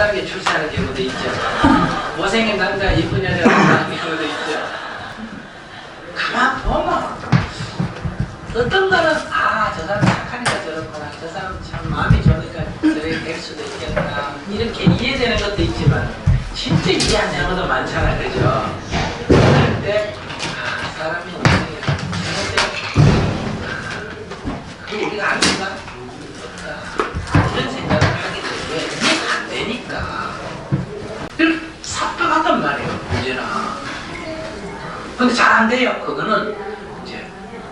못하게 출세하는 경우도 있죠. 못생긴 남자 이쁜 여자가 나오는 경우도 있죠. 가만 보면 어떤 거는 저 사람 착하니까 저렇구나, 저 사람 참 마음이 좋으니까 저렇게 될 수도 있겠다, 이렇게 이해되는 것도 있지만 진짜 이해 안 되는 것도 많잖아요. 그죠? 그럴 때 사람이 인생에 그거 우리가 아닌가? 이런 생각을 하게 되면 이해가 안 되니까 삽박하단 말이에요, 문제는. 근데 잘 안 돼요. 그거는 이제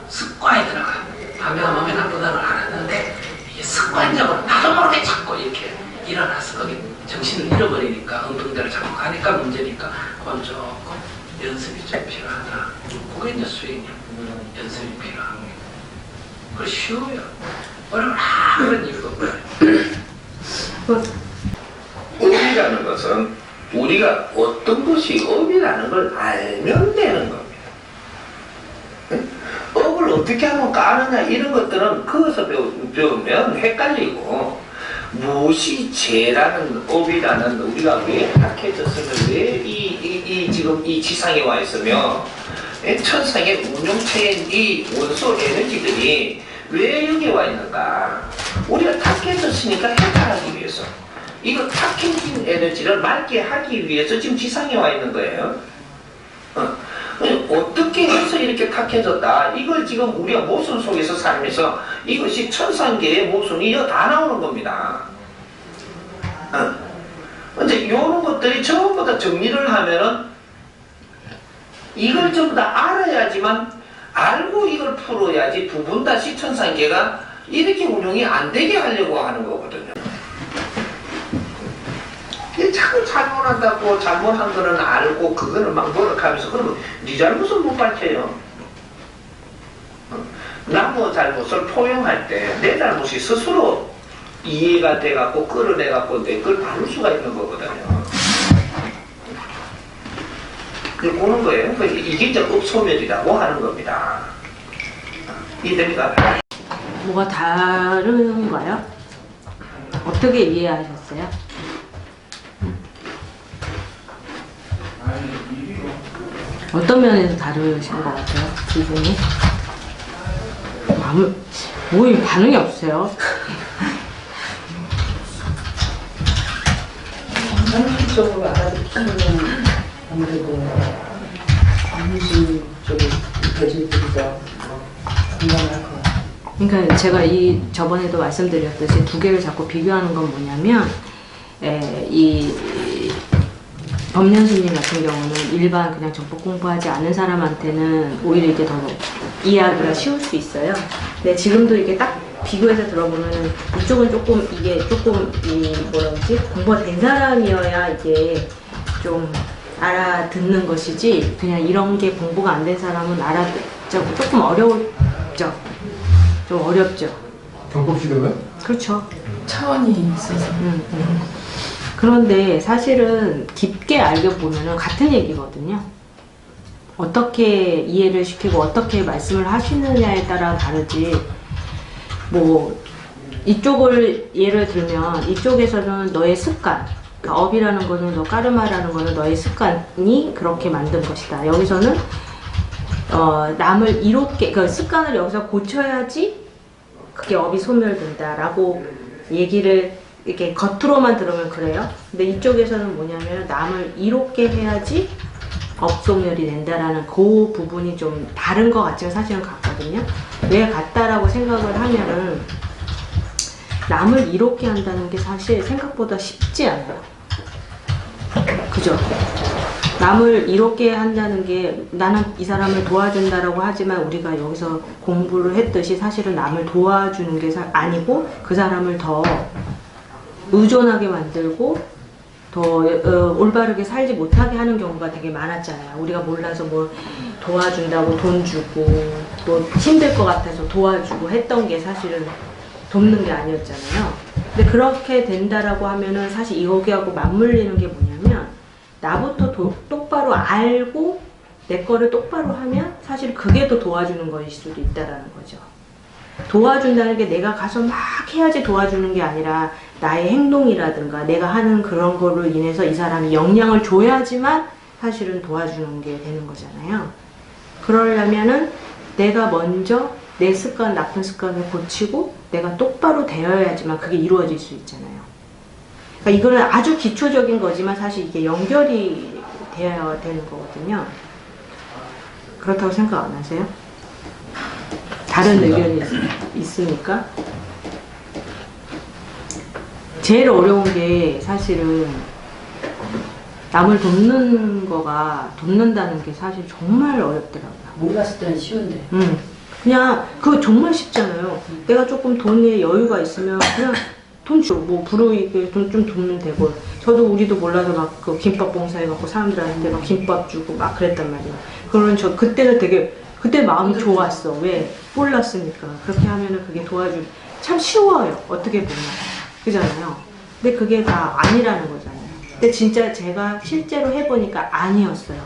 습관이 들어가. 담배가 몸에 나쁘다는 걸 알았는데 이게 습관적으로 나도 모르게 자꾸 이렇게 일어나서 거기 정신을 잃어버리니까 엉뚱대로 자꾸 가니까 문제니까 그건 조금 연습이 좀 필요하다. 그게 이제 스윙 연습이 필요한 게. 그거 쉬워요. 어려운 그런 이유가 없어요. 업이라는 것은 우리가 어떤 것이 업이라는 걸 알면 되는 겁니다. 업을 어떻게 하면 까느냐 이런 것들은 거기서 배우면 헷갈리고, 무엇이 죄라는 업이라는, 우리가 왜 악해졌으면 왜 지금 이 지상에 와 있으며 천상의 운용체인 이 원소 에너지들이 왜 여기 와 있는가? 우리가 탁해졌으니까 해탈하기 위해서, 이거 탁해진 에너지를 맑게 하기 위해서 지금 지상에 와 있는 거예요. 어떻게 해서 이렇게 탁해졌다? 이걸 지금 우리가 모순 속에서 살면서 이것이 천상계의 모순이 이거 다 나오는 겁니다. 근데 이런 것들이 전부 다 정리를 하면은 이걸 전부 다 알아야지만, 알고 이걸 풀어야지 부분 다시 천상계가 이렇게 운용이 안 되게 하려고 하는 거거든요. 자꾸 잘못한다고, 잘못한 거는 알고 그거는 막 노력하면서, 그러면 네 잘못은 못 밝혀요. 남의 잘못을 포용할 때 내 잘못이 스스로 이해가 돼갖고 끌어내갖고 내 걸 다룰 수가 있는 거거든요. 그걸 보는 거예요. 이게 이제 업소멸이라고 하는 겁니다. 이해됩니까? 뭐가 다른가요? 어떻게 이해하셨어요? 어떤 면에서 다르신 것 같아요? 두 분이? 뭐 반응이 없으세요? 상식적으로 알아듣기는 아무래도 전문직적인 배제들이 더 공감할 것 같아요. 그러니까 제가 저번에도 말씀드렸듯이 두 개를 자꾸 비교하는 건 뭐냐면, 이 법륜스님 같은 경우는 일반 그냥 정법 공부하지 않은 사람한테는 오히려 이게 더 이해하기가 쉬울 수 있어요. 근데 지금도 이게 딱 비교해서 들어보면은 이쪽은 조금 이게 조금 뭐라 그러지? 공부가 된 사람이어야 이게 좀 알아듣는 것이지, 그냥 이런 게 공부가 안 된 사람은 알아듣자고 조금 어렵죠. 좀 어렵죠. 정법 시도가? 그렇죠. 차원이 있어서. 그런데 사실은 깊게 알게 보면은 같은 얘기거든요. 어떻게 이해를 시키고 어떻게 말씀을 하시느냐에 따라 다르지. 뭐 이쪽을 예를 들면 이쪽에서는 너의 습관, 그러니까 업이라는 거는 너 까르마라는 거는 너의 습관이 그렇게 만든 것이다. 여기서는 남을 이롭게, 그 습관을 여기서 고쳐야지 그게 업이 소멸된다라고 얘기를 이렇게 겉으로만 들으면 그래요. 근데 이쪽에서는 뭐냐면 남을 이롭게 해야지 업소멸이 된다라는 그 부분이 좀 다른 것 같지만 사실은 같거든요. 왜 같다라고 생각을 하면은 남을 이롭게 한다는 게 사실 생각보다 쉽지 않아요. 그죠? 남을 이롭게 한다는 게 나는 이 사람을 도와준다라고 하지만 우리가 여기서 공부를 했듯이 사실은 남을 도와주는 게 아니고 그 사람을 더 의존하게 만들고 더 올바르게 살지 못하게 하는 경우가 되게 많았잖아요. 우리가 몰라서 뭐 도와준다고 돈 주고 또 힘들 것 같아서 도와주고 했던 게 사실은 돕는 게 아니었잖아요. 근데 그렇게 된다라고 하면은 사실 여기하고 맞물리는 게 뭐냐면 나부터 똑바로 알고 내 거를 똑바로 하면 사실 그게 더 도와주는 것일 수도 있다라는 거죠. 도와준다는 게 내가 가서 막 해야지 도와주는 게 아니라 나의 행동이라든가 내가 하는 그런 거로 인해서 이 사람이 영향을 줘야지만 사실은 도와주는 게 되는 거잖아요. 그러려면은 내가 먼저 내 습관, 나쁜 습관을 고치고 내가 똑바로 되어야지만 그게 이루어질 수 있잖아요. 그러니까 이거는 아주 기초적인 거지만 사실 이게 연결이 되어야 되는 거거든요. 그렇다고 생각 안 하세요? 다른 의견이 있습니까? 제일 어려운 게 사실은 남을 돕는다는 게 사실 정말 어렵더라고요. 몰랐을 때는 쉬운데. 그냥 그거 정말 쉽잖아요. 내가 조금 돈에 여유가 있으면 그냥 돈 주고 뭐 불우이게 좀 돕는 되고. 저도 우리도 몰라서 막 그 김밥 봉사해갖고 사람들한테 막 김밥 주고 막 그랬단 말이에요. 그러면 저 그때는 그때 마음이 좋았어. 왜? 몰랐으니까. 그렇게 하면은 그게 참 쉬워요. 어떻게 보면. 그잖아요. 근데 그게 다 아니라는 거잖아요. 근데 진짜 제가 실제로 해보니까 아니었어요.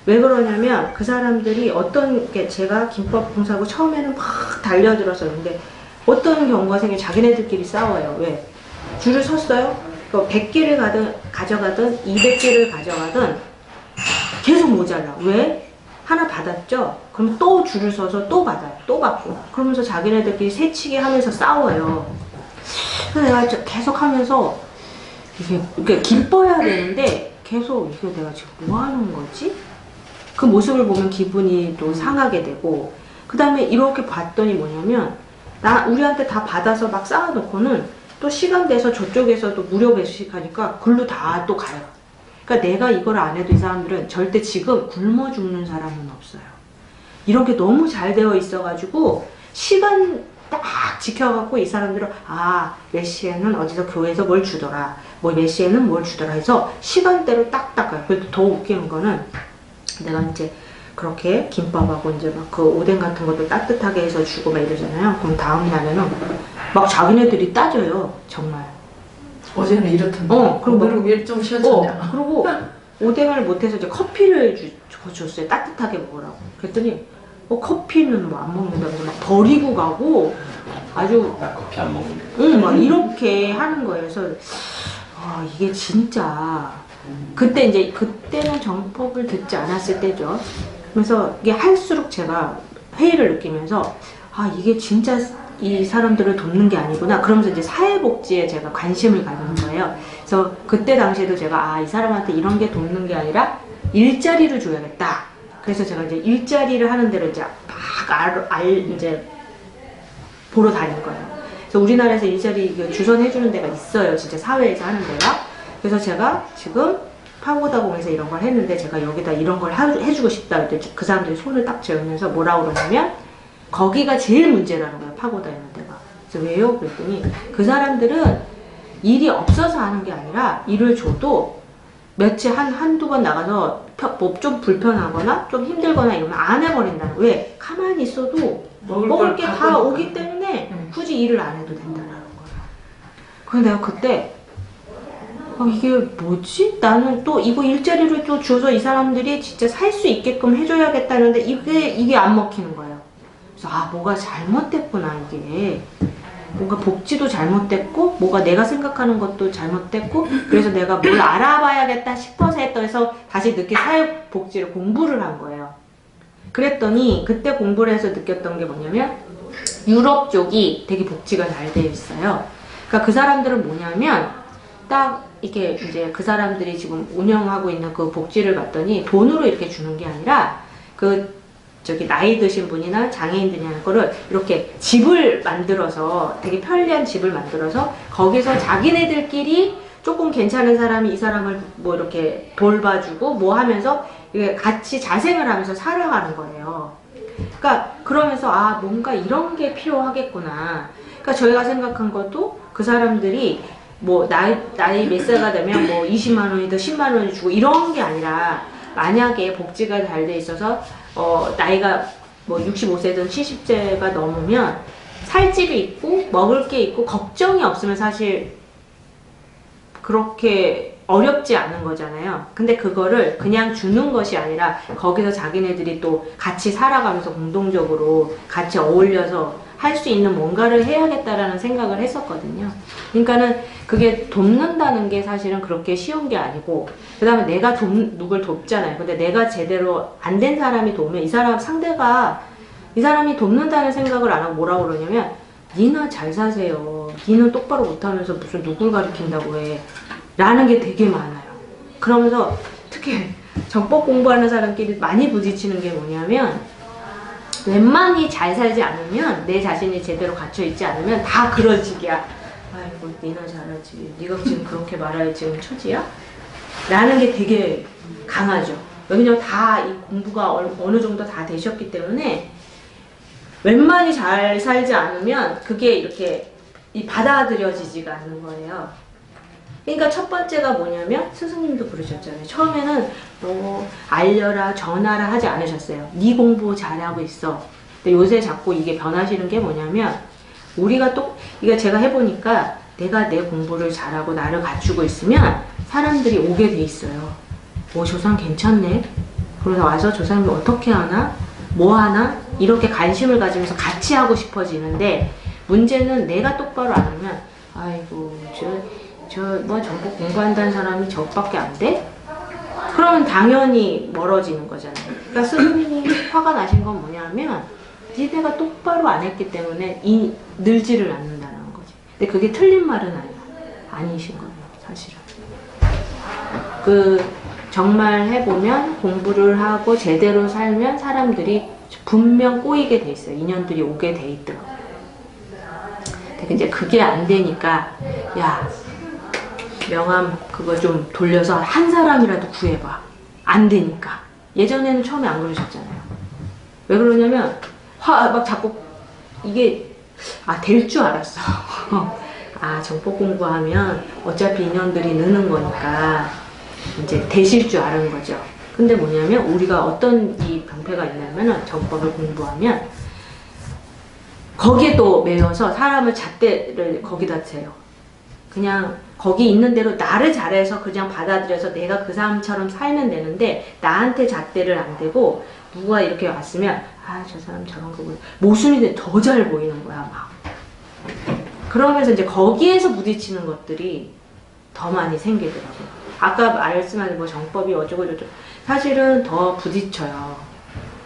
왜 그러냐면 그 사람들이 어떤 게 제가 김밥 봉사하고 처음에는 막 달려들었었는데 어떤 경우가 생겨 자기네들끼리 싸워요. 왜? 줄을 섰어요. 100개를 가져가든 200개를 가져가든 계속 모자라. 왜? 하나 받았죠? 그럼 또 줄을 서서 또 받아요. 또 받고. 그러면서 자기네들끼리 새치기 하면서 싸워요. 그래서 내가 계속 하면서 이게 기뻐야 되는데 계속 이거 내가 지금 뭐 하는 거지? 그 모습을 보면 기분이 또 상하게 되고 그 다음에 이렇게 봤더니 뭐냐면 우리한테 다 받아서 막 쌓아놓고는 또 시간 돼서 저쪽에서도 무료 배식하니까 글로 다 또 가요. 그러니까 내가 이걸 안 해도 이 사람들은 절대 지금 굶어 죽는 사람은 없어요. 이런 게 너무 잘 되어 있어가지고 시간 딱 지켜갖고 이 사람들은 몇 시에는 어디서 교회에서 뭘 주더라, 뭐 몇 시에는 뭘 주더라 해서 시간대로 딱딱 가요. 그래도 더 웃기는 거는 내가 이제 그렇게 김밥하고 이제 막 그 오뎅 같은 것도 따뜻하게 해서 주고 막 이러잖아요. 그럼 다음 날에는 막 자기네들이 따져요. 정말. 어제는 이렇던데. 그럼 오늘은 왜 좀 쉬었냐. 그리고 오뎅을 못해서 이제 커피를 줬어요. 따뜻하게 먹으라고. 그랬더니 커피는 뭐 안 먹는다고 막 버리고 가고 아주 나 커피 안 먹는데. 막 이렇게 하는 거예요. 그래서 이게 진짜 그때는 정법을 듣지 않았을 때죠. 그래서 이게 할수록 제가 회의를 느끼면서 이게 진짜 이 사람들을 돕는 게 아니구나. 그러면서 이제 사회복지에 제가 관심을 가는 거예요. 그래서 그때 당시에도 제가 이 사람한테 이런 게 돕는 게 아니라 일자리를 줘야겠다. 그래서 제가 이제 일자리를 하는 데를 이제 막 이제 보러 다닐 거예요. 그래서 우리나라에서 일자리 주선해주는 데가 있어요. 진짜 사회에서 하는 데가. 그래서 제가 지금 파고다공에서 이런 걸 했는데 제가 여기다 이런 걸 해주고 싶다. 그 사람들이 손을 딱 재우면서 뭐라고 그러냐면 거기가 제일 문제라는 거예요. 파고다 있는 데가. 그래서 왜요? 그랬더니 그 사람들은 일이 없어서 하는 게 아니라 일을 줘도 며칠 한두 번 나가서 뭐 좀 불편하거나 좀 힘들거나 이러면 안 해버린다는 거예요. 왜? 가만히 있어도 먹을 게 다 오기 때문에 굳이 일을 안 해도 된다는 거예요. 그래서 내가 그때 이게 뭐지? 나는 또 이거 일자리를 또 줘서 이 사람들이 진짜 살 수 있게끔 해줘야겠다는데 이게 안 먹히는 거예요. 그래서 뭐가 잘못됐구나. 이게 뭔가 복지도 잘못됐고 뭐가 내가 생각하는 것도 잘못됐고 그래서 내가 뭘 알아봐야겠다 싶어서 해서 다시 늦게 사회복지를 공부를 한 거예요. 그랬더니 그때 공부를 해서 느꼈던 게 뭐냐면 유럽 쪽이 되게 복지가 잘 되어 있어요. 그러니까 그 사람들은 뭐냐면 딱 이게 이제 그 사람들이 지금 운영하고 있는 그 복지를 봤더니 돈으로 이렇게 주는 게 아니라 나이 드신 분이나 장애인들이 하는 거를 이렇게 집을 만들어서 되게 편리한 집을 만들어서 거기서 자기네들끼리 조금 괜찮은 사람이 이 사람을 뭐 이렇게 돌봐주고 뭐 하면서 같이 자생을 하면서 살아가는 거예요. 그러니까 그러면서 뭔가 이런 게 필요하겠구나. 그러니까 저희가 생각한 것도 그 사람들이 뭐 나이 몇 살가 되면 뭐 20만 원이든 10만 원을 주고 이런 게 아니라 만약에 복지가 잘 돼 있어서 나이가 뭐 65세든 70세가 넘으면 살 집이 있고 먹을 게 있고 걱정이 없으면 사실 그렇게 어렵지 않은 거잖아요. 근데 그거를 그냥 주는 것이 아니라 거기서 자기네들이 또 같이 살아가면서 공동적으로 같이 어울려서 할 수 있는 뭔가를 해야겠다라는 생각을 했었거든요. 그러니까는 그게 돕는다는 게 사실은 그렇게 쉬운 게 아니고, 그 다음에 내가 누굴 돕잖아요. 근데 내가 제대로 안 된 사람이 도우면 이 사람 상대가 이 사람이 돕는다는 생각을 안 하고 뭐라고 그러냐면, 니나 잘 사세요. 니는 똑바로 못하면서 무슨 누굴 가르친다고 해. 라는 게 되게 많아요. 그러면서 특히 정법 공부하는 사람끼리 많이 부딪히는 게 뭐냐면, 웬만히 잘 살지 않으면, 내 자신이 제대로 갇혀있지 않으면 다 그런 식이야. 아이고 니나 잘하지. 네가 지금 그렇게 말할 지금 처지야? 라는 게 되게 강하죠. 왜냐면 다 이 공부가 어느 정도 다 되셨기 때문에 웬만히 잘 살지 않으면 그게 이렇게 받아들여지지가 않는 거예요. 그러니까 첫 번째가 뭐냐면, 스승님도 그러셨잖아요. 처음에는 뭐 알려라 전하라 하지 않으셨어요. 네 공부 잘하고 있어. 근데 요새 자꾸 이게 변하시는 게 뭐냐면, 우리가 이거 제가 해보니까 내가 내 공부를 잘하고 나를 갖추고 있으면 사람들이 오게 돼 있어요. 저 사람 괜찮네. 그래서 와서 저 사람이 어떻게 하나? 뭐 하나? 이렇게 관심을 가지면서 같이 하고 싶어지는데, 문제는 내가 똑바로 안 하면, 아이고 뭐 정보 공부한다는 사람이 저밖에 안 돼? 그러면 당연히 멀어지는 거잖아요. 그러니까 스승님이 화가 나신 건 뭐냐면, 니네가 똑바로 안 했기 때문에 늘지를 않는다는 거지. 근데 그게 틀린 말은 아니신 거예요, 사실은. 정말 해보면, 공부를 하고 제대로 살면 사람들이 분명 꼬이게 돼 있어요. 인연들이 오게 돼 있더라고요. 근데 이제 그게 안 되니까, 야, 명함 그거 좀 돌려서 한 사람이라도 구해봐. 안 되니까. 예전에는 처음에 안 그러셨잖아요. 왜 그러냐면, 막 자꾸 이게 될 줄 알았어. 정법 공부하면 어차피 인연들이 느는 거니까 이제 되실 줄 아는 거죠. 근데 뭐냐면, 우리가 어떤 이 병폐가 있냐면은, 정법을 공부하면 거기에 또 매여서 사람을 잣대를 거기다 세요. 그냥 거기 있는 대로 나를 잘해서 그냥 받아들여서 내가 그 사람처럼 살면 되는데, 나한테 잣대를 안 대고 누가 이렇게 왔으면, 저 사람 저런 거구나. 모순이 더 잘 보이는 거야, 막. 그러면서 이제 거기에서 부딪히는 것들이 더 많이 생기더라고요. 아까 말씀하신 뭐 정법이 어쩌고저쩌고, 사실은 더 부딪혀요.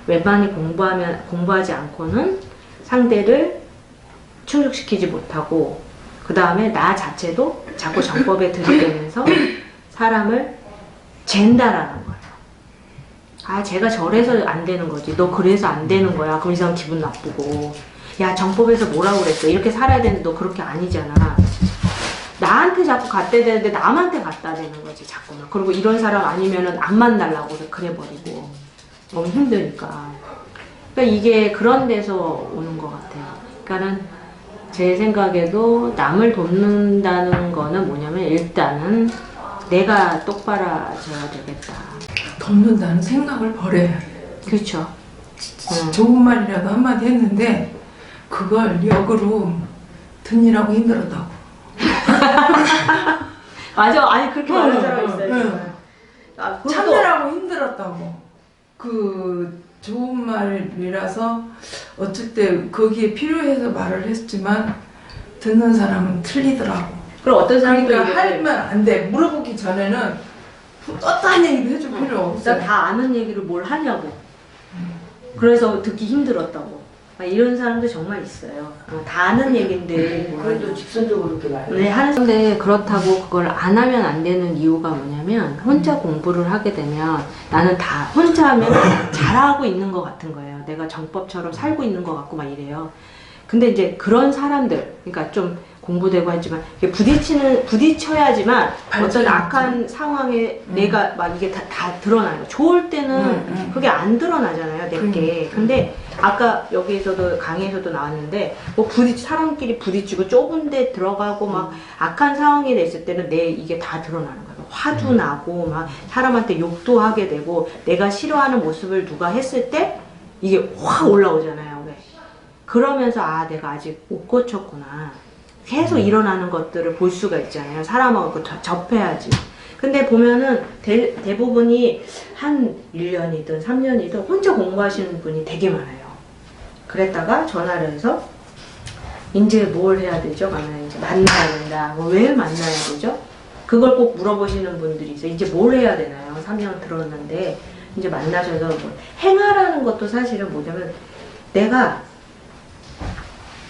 웬만히 공부하지 않고는 상대를 충족시키지 못하고, 그 다음에 나 자체도 자꾸 정법에 들이대면서 사람을 잰다라는 거예요. 제가 저래서 안 되는 거지. 너 그래서 안 되는 거야. 그럼 이 사람 기분 나쁘고. 야, 정법에서 뭐라고 그랬어. 이렇게 살아야 되는데 너 그렇게 아니잖아. 나한테 자꾸 갖다 대는데 남한테 갖다 대는 거지, 자꾸만. 그리고 이런 사람 아니면은 안 만나려고 그래버리고. 너무 힘드니까. 그러니까 이게 그런 데서 오는 것 같아요. 그러니까는 제 생각에도 남을 돕는다는 거는 뭐냐면, 일단은 내가 똑바라져야 되겠다. 돕는다는 생각을 버려야 해. 그렇죠. 좋은 말이라도 한마디 했는데 그걸 역으로 듣느라고 힘들었다고. 맞아. 아니 그렇게 말하는 사람 있어요. 참느라고 힘들었다고. 그 좋은 말이라서 어쩔 때 거기에 필요해서 말을 했지만 듣는 사람은 틀리더라고. 그럼 어떤 사람도 그러니까 하면 안 돼. 물어보기 전에는 어떠한 얘기도 해줄 필요 없어. 다 아는 얘기를 뭘 하냐고. 그래서 듣기 힘들었다고. 이런 사람도 정말 있어요. 다 아는 얘긴데 그래도 직선적으로 이렇게 말해. 네, 하는데 그렇다고 그걸 안 하면 안 되는 이유가 뭐냐면, 혼자 공부를 하게 되면 나는 다 혼자 하면 잘하고 있는 것 같은 거예요. 내가 정법처럼 살고 있는 것 같고 막 이래요. 근데 이제 그런 사람들, 그러니까 좀 공부되고 했지만 부딪혀야지만 어떤 악한 상황에 내가 막 이게 다 드러나요. 좋을 때는 그게 안 드러나잖아요, 내게. 근데 아까 여기에서도 강의에서도 나왔는데, 뭐 사람끼리 부딪히고 좁은 데 들어가고 막 악한 상황이 됐을 때는 이게 다 드러나는 거예요. 화도 나고 막 사람한테 욕도 하게 되고, 내가 싫어하는 모습을 누가 했을 때 이게 확 올라오잖아요. 왜? 그러면서 내가 아직 못 고쳤구나. 계속 일어나는 것들을 볼 수가 있잖아요. 사람하고 접해야지. 근데 보면은 대부분이 한 1년이든 3년이든 혼자 공부하시는 분이 되게 많아요. 그랬다가 전화를 해서 이제 뭘 해야 되죠? 그러면 이제 만나야 된다. 뭐 왜 만나야 되죠? 그걸 꼭 물어보시는 분들이 있어요. 이제 뭘 해야 되나요? 3년 들었는데 이제 만나셔서 뭐 행하라는 것도 사실은 뭐냐면 내가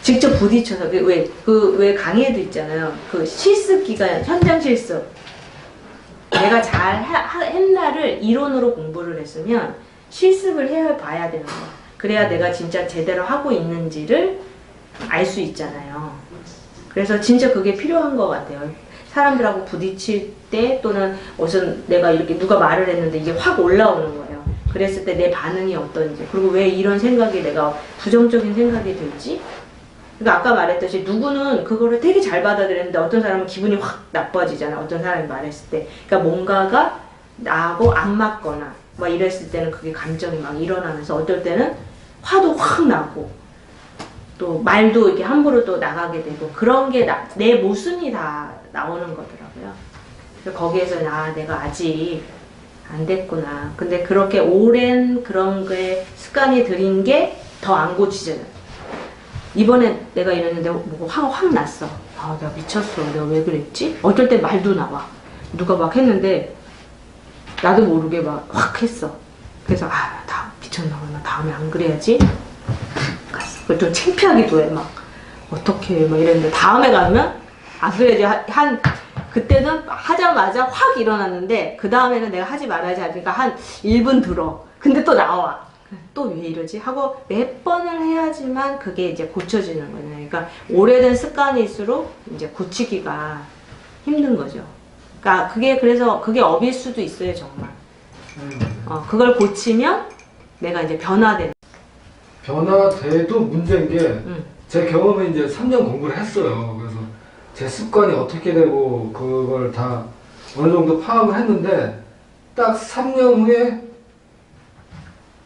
직접 부딪혀서 왜 강의에도 있잖아요. 그 실습 기간 현장 실습 내가 잘 했나를 이론으로 공부를 했으면 실습을 해봐야 되는 거야. 그래야 내가 진짜 제대로 하고 있는지를 알 수 있잖아요. 그래서 진짜 그게 필요한 것 같아요. 사람들하고 부딪힐 때 또는 무슨 내가 이렇게 누가 말을 했는데 이게 확 올라오는 거예요. 그랬을 때 내 반응이 어떤지, 그리고 왜 이런 생각이 내가 부정적인 생각이 들지? 그러니까 아까 말했듯이 누구는 그거를 되게 잘 받아들였는데 어떤 사람은 기분이 확 나빠지잖아. 어떤 사람이 말했을 때. 그러니까 뭔가가 나하고 안 맞거나 막 이랬을 때는 그게 감정이 막 일어나면서 어떨 때는 화도 확 나고 또 말도 이렇게 함부로 또 나가게 되고 그런 게 내 모순이 다 나오는 거더라고요. 그래서 거기에서 내가 아직 안 됐구나. 근데 그렇게 오랜 그런 게 습관이 들인 게 더 안 고치잖아요. 이번에 내가 이랬는데 뭐가 확 났어. 아, 내가 미쳤어. 내가 왜 그랬지? 어쩔 때 말도 나와. 누가 막 했는데 나도 모르게 막 확 했어. 그래서 나 미쳤나 봐. 나 다음에 안 그래야지. 갔어. 그걸 좀 창피하기도 해. 막 어떻게 막 이랬는데 다음에 가면 안 그래야지. 그때는 하자마자 확 일어났는데 그 다음에는 내가 하지 말아야지 하니까 한 1분 들어. 근데 또 나와. 또 왜 이러지? 하고 몇 번을 해야지만 그게 이제 고쳐지는 거예요. 그러니까 오래된 습관일수록 이제 고치기가 힘든 거죠. 그러니까 그래서 그게 업일 수도 있어요, 정말. 그걸 고치면 내가 이제 변화되는. 변화돼도 문제인 게 제 경험에 이제 3년 공부를 했어요. 그래서 제 습관이 어떻게 되고 그걸 다 어느 정도 파악을 했는데 딱 3년 후에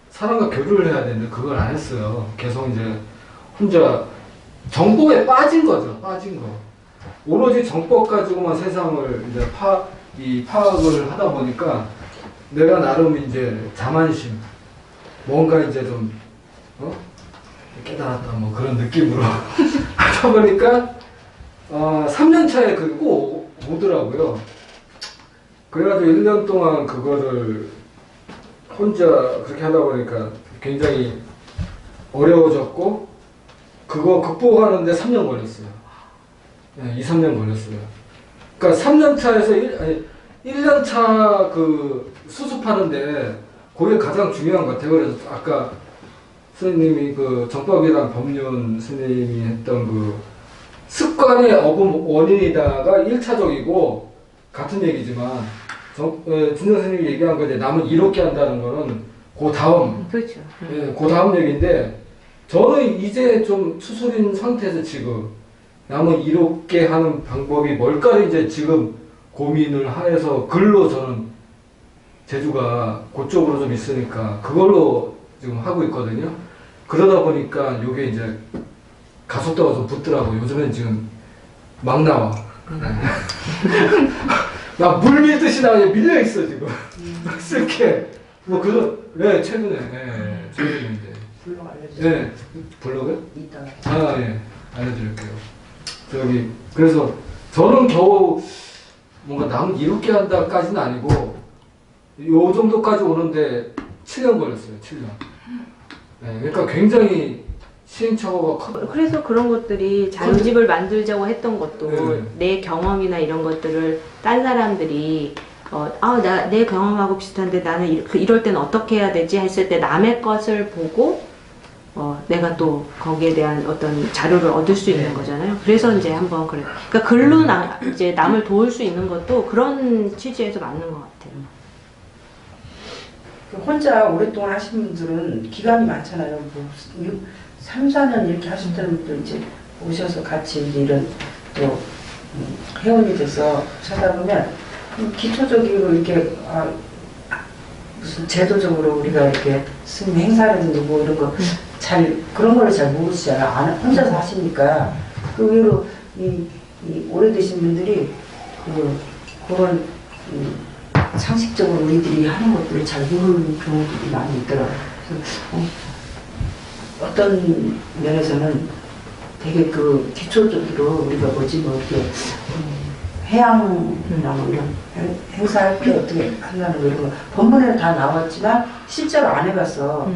사람과 교류를 해야 되는데 그걸 안 했어요. 계속 이제 혼자 정보에 빠진 거죠. 빠진 거. 오로지 정법 가지고만 세상을 이제 파악을 하다 보니까 내가 나름 이제 자만심, 뭔가 이제 좀 깨달았다 뭐 그런 느낌으로 하다 보니까 3년 차에 그게 꼭 오더라고요. 그래가지고 1년 동안 그거를 혼자 그렇게 하다 보니까 굉장히 어려워졌고 그거 극복하는데 3년 걸렸어요. 네, 2-3년 걸렸어요. 그러니까 3년 차에서 1년 차 그 수습하는데 그게 가장 중요한 것 같아요. 그래서 아까 선생님이 그 정법이랑 법륜 선생님이 했던 그 습관의 어금 원인이다가 1차적이고 같은 얘기지만 진정 선생님이 얘기한 거 이제 남은 이롭게 한다는 거는 그 다음 그렇죠. 예, 그 다음 얘기인데 저는 이제 좀 추스린 상태에서 지금 남은 이롭게 하는 방법이 뭘까를 이제 지금 고민을 해서 글로 저는 재주가 그쪽으로 좀 있으니까 그걸로 지금 하고 있거든요. 그러다 보니까 요게 이제 가속도가 좀 붙더라고요. 요즘엔 지금 막 나와. 막 물 밀듯이 나 그냥 밀려있어 지금. 쓸게. 뭐 그런, 네, 최근에 이제. 블로그 알려주세요. 네, 블로그? 이따가. 예, 알려드릴게요. 그래서 저는 겨우 뭔가 남을 이롭게 한다까지는 아니고, 요 정도까지 오는데 7년 걸렸어요, 7년. 네, 그러니까 굉장히 시행착오가 커요. 그래서 그런 것들이 자료집을 만들자고 했던 것도 네. 내 경험이나 이런 것들을 딴 사람들이 내 경험하고 비슷한데 나는 이럴 때는 어떻게 해야 되지 했을 때 남의 것을 보고 내가 또 거기에 대한 어떤 자료를 얻을 수 있는 거잖아요. 그래서 이제 한번 그러니까 글로 이제 남을 도울 수 있는 것도 그런 취지에서 맞는 것 같아요. 혼자 오랫동안 하신 분들은 기간이 많잖아요. 뭐 3, 4년 이렇게 하셨다는 분들 이제 오셔서 같이 이제 이런 또 회원이 돼서 찾아보면 기초적으로 이렇게 무슨 제도적으로 우리가 이렇게 스님 행사라든지 뭐 이런 거 그런 걸 잘 모르시잖아요. 혼자서 하시니까 그 의외로 이 오래되신 분들이 그런 상식적으로 우리들이 하는 것들을 잘 모르는 경우들이 많이 있더라고요. 그래서 어떤 면에서는 되게 그 기초적으로 우리가 뭐지 뭐 이렇게 해양이라면 행사할 때 어떻게 한다는 거 이런 거 본문에는 다 나왔지만 실제로 안 해봤어.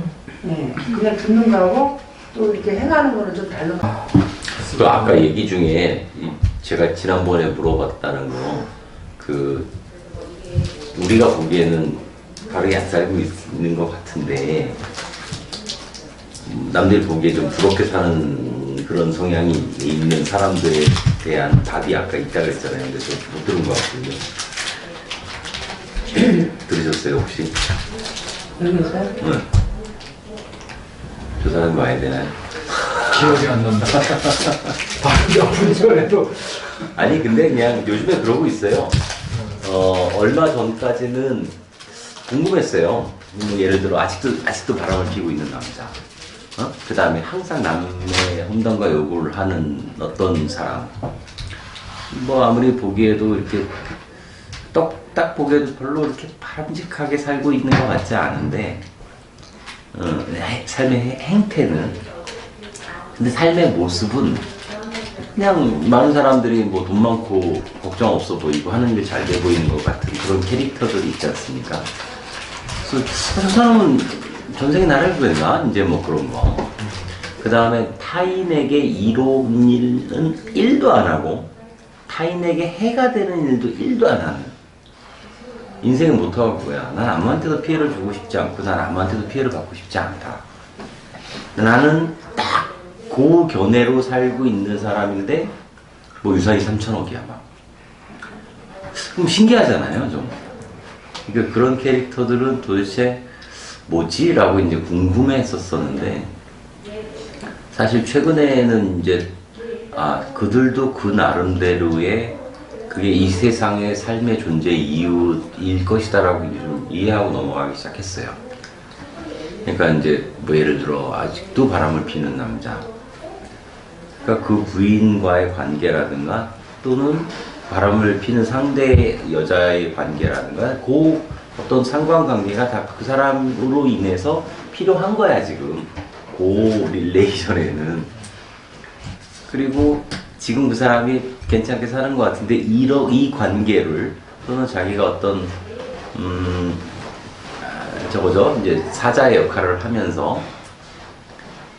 예, 그냥 듣는 거하고 또 이렇게 행하는 거는 좀 다른 거. 그 아까 얘기 중에 제가 지난번에 물어봤다는 거, 그 우리가 보기에는 바르게 안 살고 있는 것 같은데 남들이 보기에 좀 부럽게 사는 그런 성향이 있는 사람들에 대한 답이 아까 있다고 했잖아요. 근데 저 못 들은 것 같거든요. 들으셨어요 혹시? 여기서 네. 저 사람 봐야 되나요? 기억이 안 난다. 바로 몇분 전에도 아니 근데 그냥 요즘에 그러고 있어요. 얼마 전까지는 궁금했어요. 예를 들어 아직도 바람을 피고 있는 남자. 그 다음에 항상 남의 험담과 요구를 하는 어떤 사람. 뭐 아무리 보기에도 이렇게 딱 보기에도 별로 이렇게 바람직하게 살고 있는 것 같지 않은데 삶의 행태는, 근데 삶의 모습은 그냥 많은 사람들이 뭐 돈 많고 걱정 없어 보이고 하는 게 잘 돼 보이는 것 같은 그런 캐릭터들이 있지 않습니까? 그래서 저 사람은 전생에 나를 구했나? 이제 뭐 그런 거. 그 다음에 타인에게 이로운 일은 1도 안 하고 타인에게 해가 되는 일도 1도 안 하는, 인생은 못하고 뭐야. 난 아무한테도 피해를 주고 싶지 않고 난 아무한테도 피해를 받고 싶지 않다. 나는 딱 그 견해로 살고 있는 사람인데 뭐 유산이 3천억이야 막. 그럼 신기하잖아요 좀. 그러니까 그런 캐릭터들은 도대체 뭐지? 라고 이제 궁금했었었는데 사실 최근에는 이제 그들도 그 나름대로의 그게 이 세상의 삶의 존재 이유일 것이다라고 좀 이해하고 넘어가기 시작했어요. 그러니까 이제 뭐 예를 들어 아직도 바람을 피는 남자, 그러니까 그 부인과의 관계라든가 또는 바람을 피는 상대 여자의 관계라든가 그 어떤 상관관계가 다 그 사람으로 인해서 필요한 거야 지금 그 릴레이션에는. 그리고 지금 그 사람이 괜찮게 사는 것 같은데 이 관계를 또는 자기가 어떤 저거죠 이제 사자의 역할을 하면서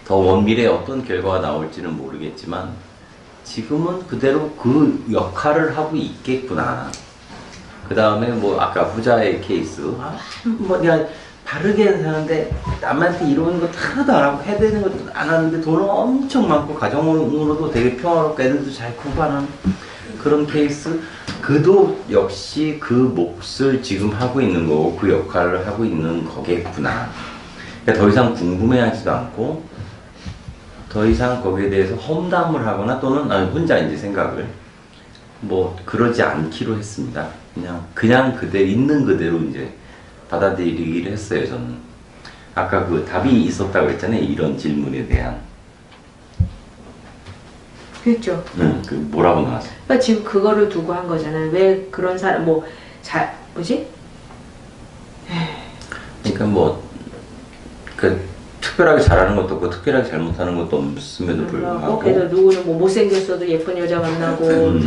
더 원밀의 어떤 결과가 나올지는 모르겠지만 지금은 그대로 그 역할을 하고 있겠구나. 그 다음에 뭐 아까 후자의 케이스, 뭐 내가 바르게 사는데 남한테 이러는 것 하나도 안 하고 해대는 것도 안 하는데 돈은 엄청 많고 가정으로도 되게 평화롭고 애들도 잘 크고 하는 그런 케이스, 그도 역시 그 몫을 지금 하고 있는 거고 그 역할을 하고 있는 거겠구나. 그러니까 더 이상 궁금해하지도 않고 더 이상 거기에 대해서 험담을 하거나 또는 혼자 이제 생각을 뭐 그러지 않기로 했습니다. 그냥 그대로 있는 그대로 이제 받아들이기로 했어요. 저는 아까 그 답이 있었다고 했잖아요. 이런 질문에 대한. 그렇죠. 그 뭐라고 나왔어? 그러니까 지금 그거를 두고 한 거잖아요. 왜 그런 사람 뭐지? 그러니까 뭐 그 특별하게 잘하는 것도 없고 특별하게 잘못하는 것도 없음에도 불구하고. 그래서 누구는 뭐 못생겼어도 예쁜 여자 만나고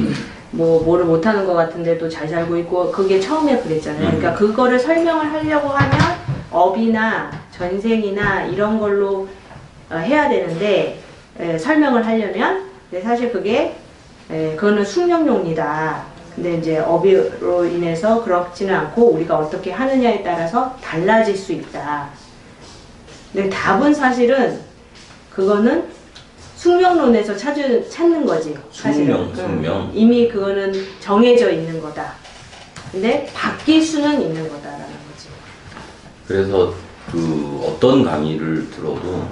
뭐 뭐를 못하는 것 같은데도 잘 살고 있고, 그게 처음에 그랬잖아요. 그러니까 그거를 설명을 하려고 하면 업이나 전생이나 이런 걸로 해야 되는데 설명을 하려면 근데 사실 그거는 숙명론이다. 근데 이제 업으로 인해서 그렇지는 않고 우리가 어떻게 하느냐에 따라서 달라질 수 있다. 근데 답은 사실은 그거는 숙명론에서 찾는 거지. 사실은. 숙명. 이미 그거는 정해져 있는 거다. 근데 바뀔 수는 있는 거다라는 거지. 그래서 그 어떤 강의를 들어도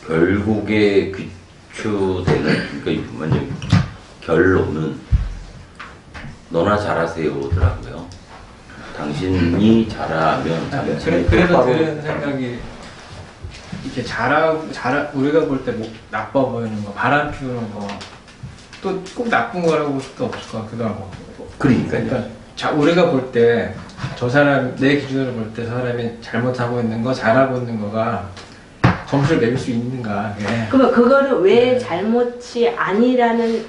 결국에 귀추되는 그러니까 완전 결론은 너나 잘하세요더라고요. 당신이 잘하면 당신이 그래서 똑바로 드는 생각이 이렇게 우리가 볼 때 뭐 나빠 보이는 거, 바람 피우는 거, 또 꼭 나쁜 거라고 볼 수도 없을 것 같기도 하고. 그러니까요. 우리가 볼 때 저 사람, 내 기준으로 볼 때 저 사람이 잘못하고 있는 거, 잘하고 있는 거가 점수를 매길 수 있는가. 예. 그러면 그거를 왜 잘못이 아니라는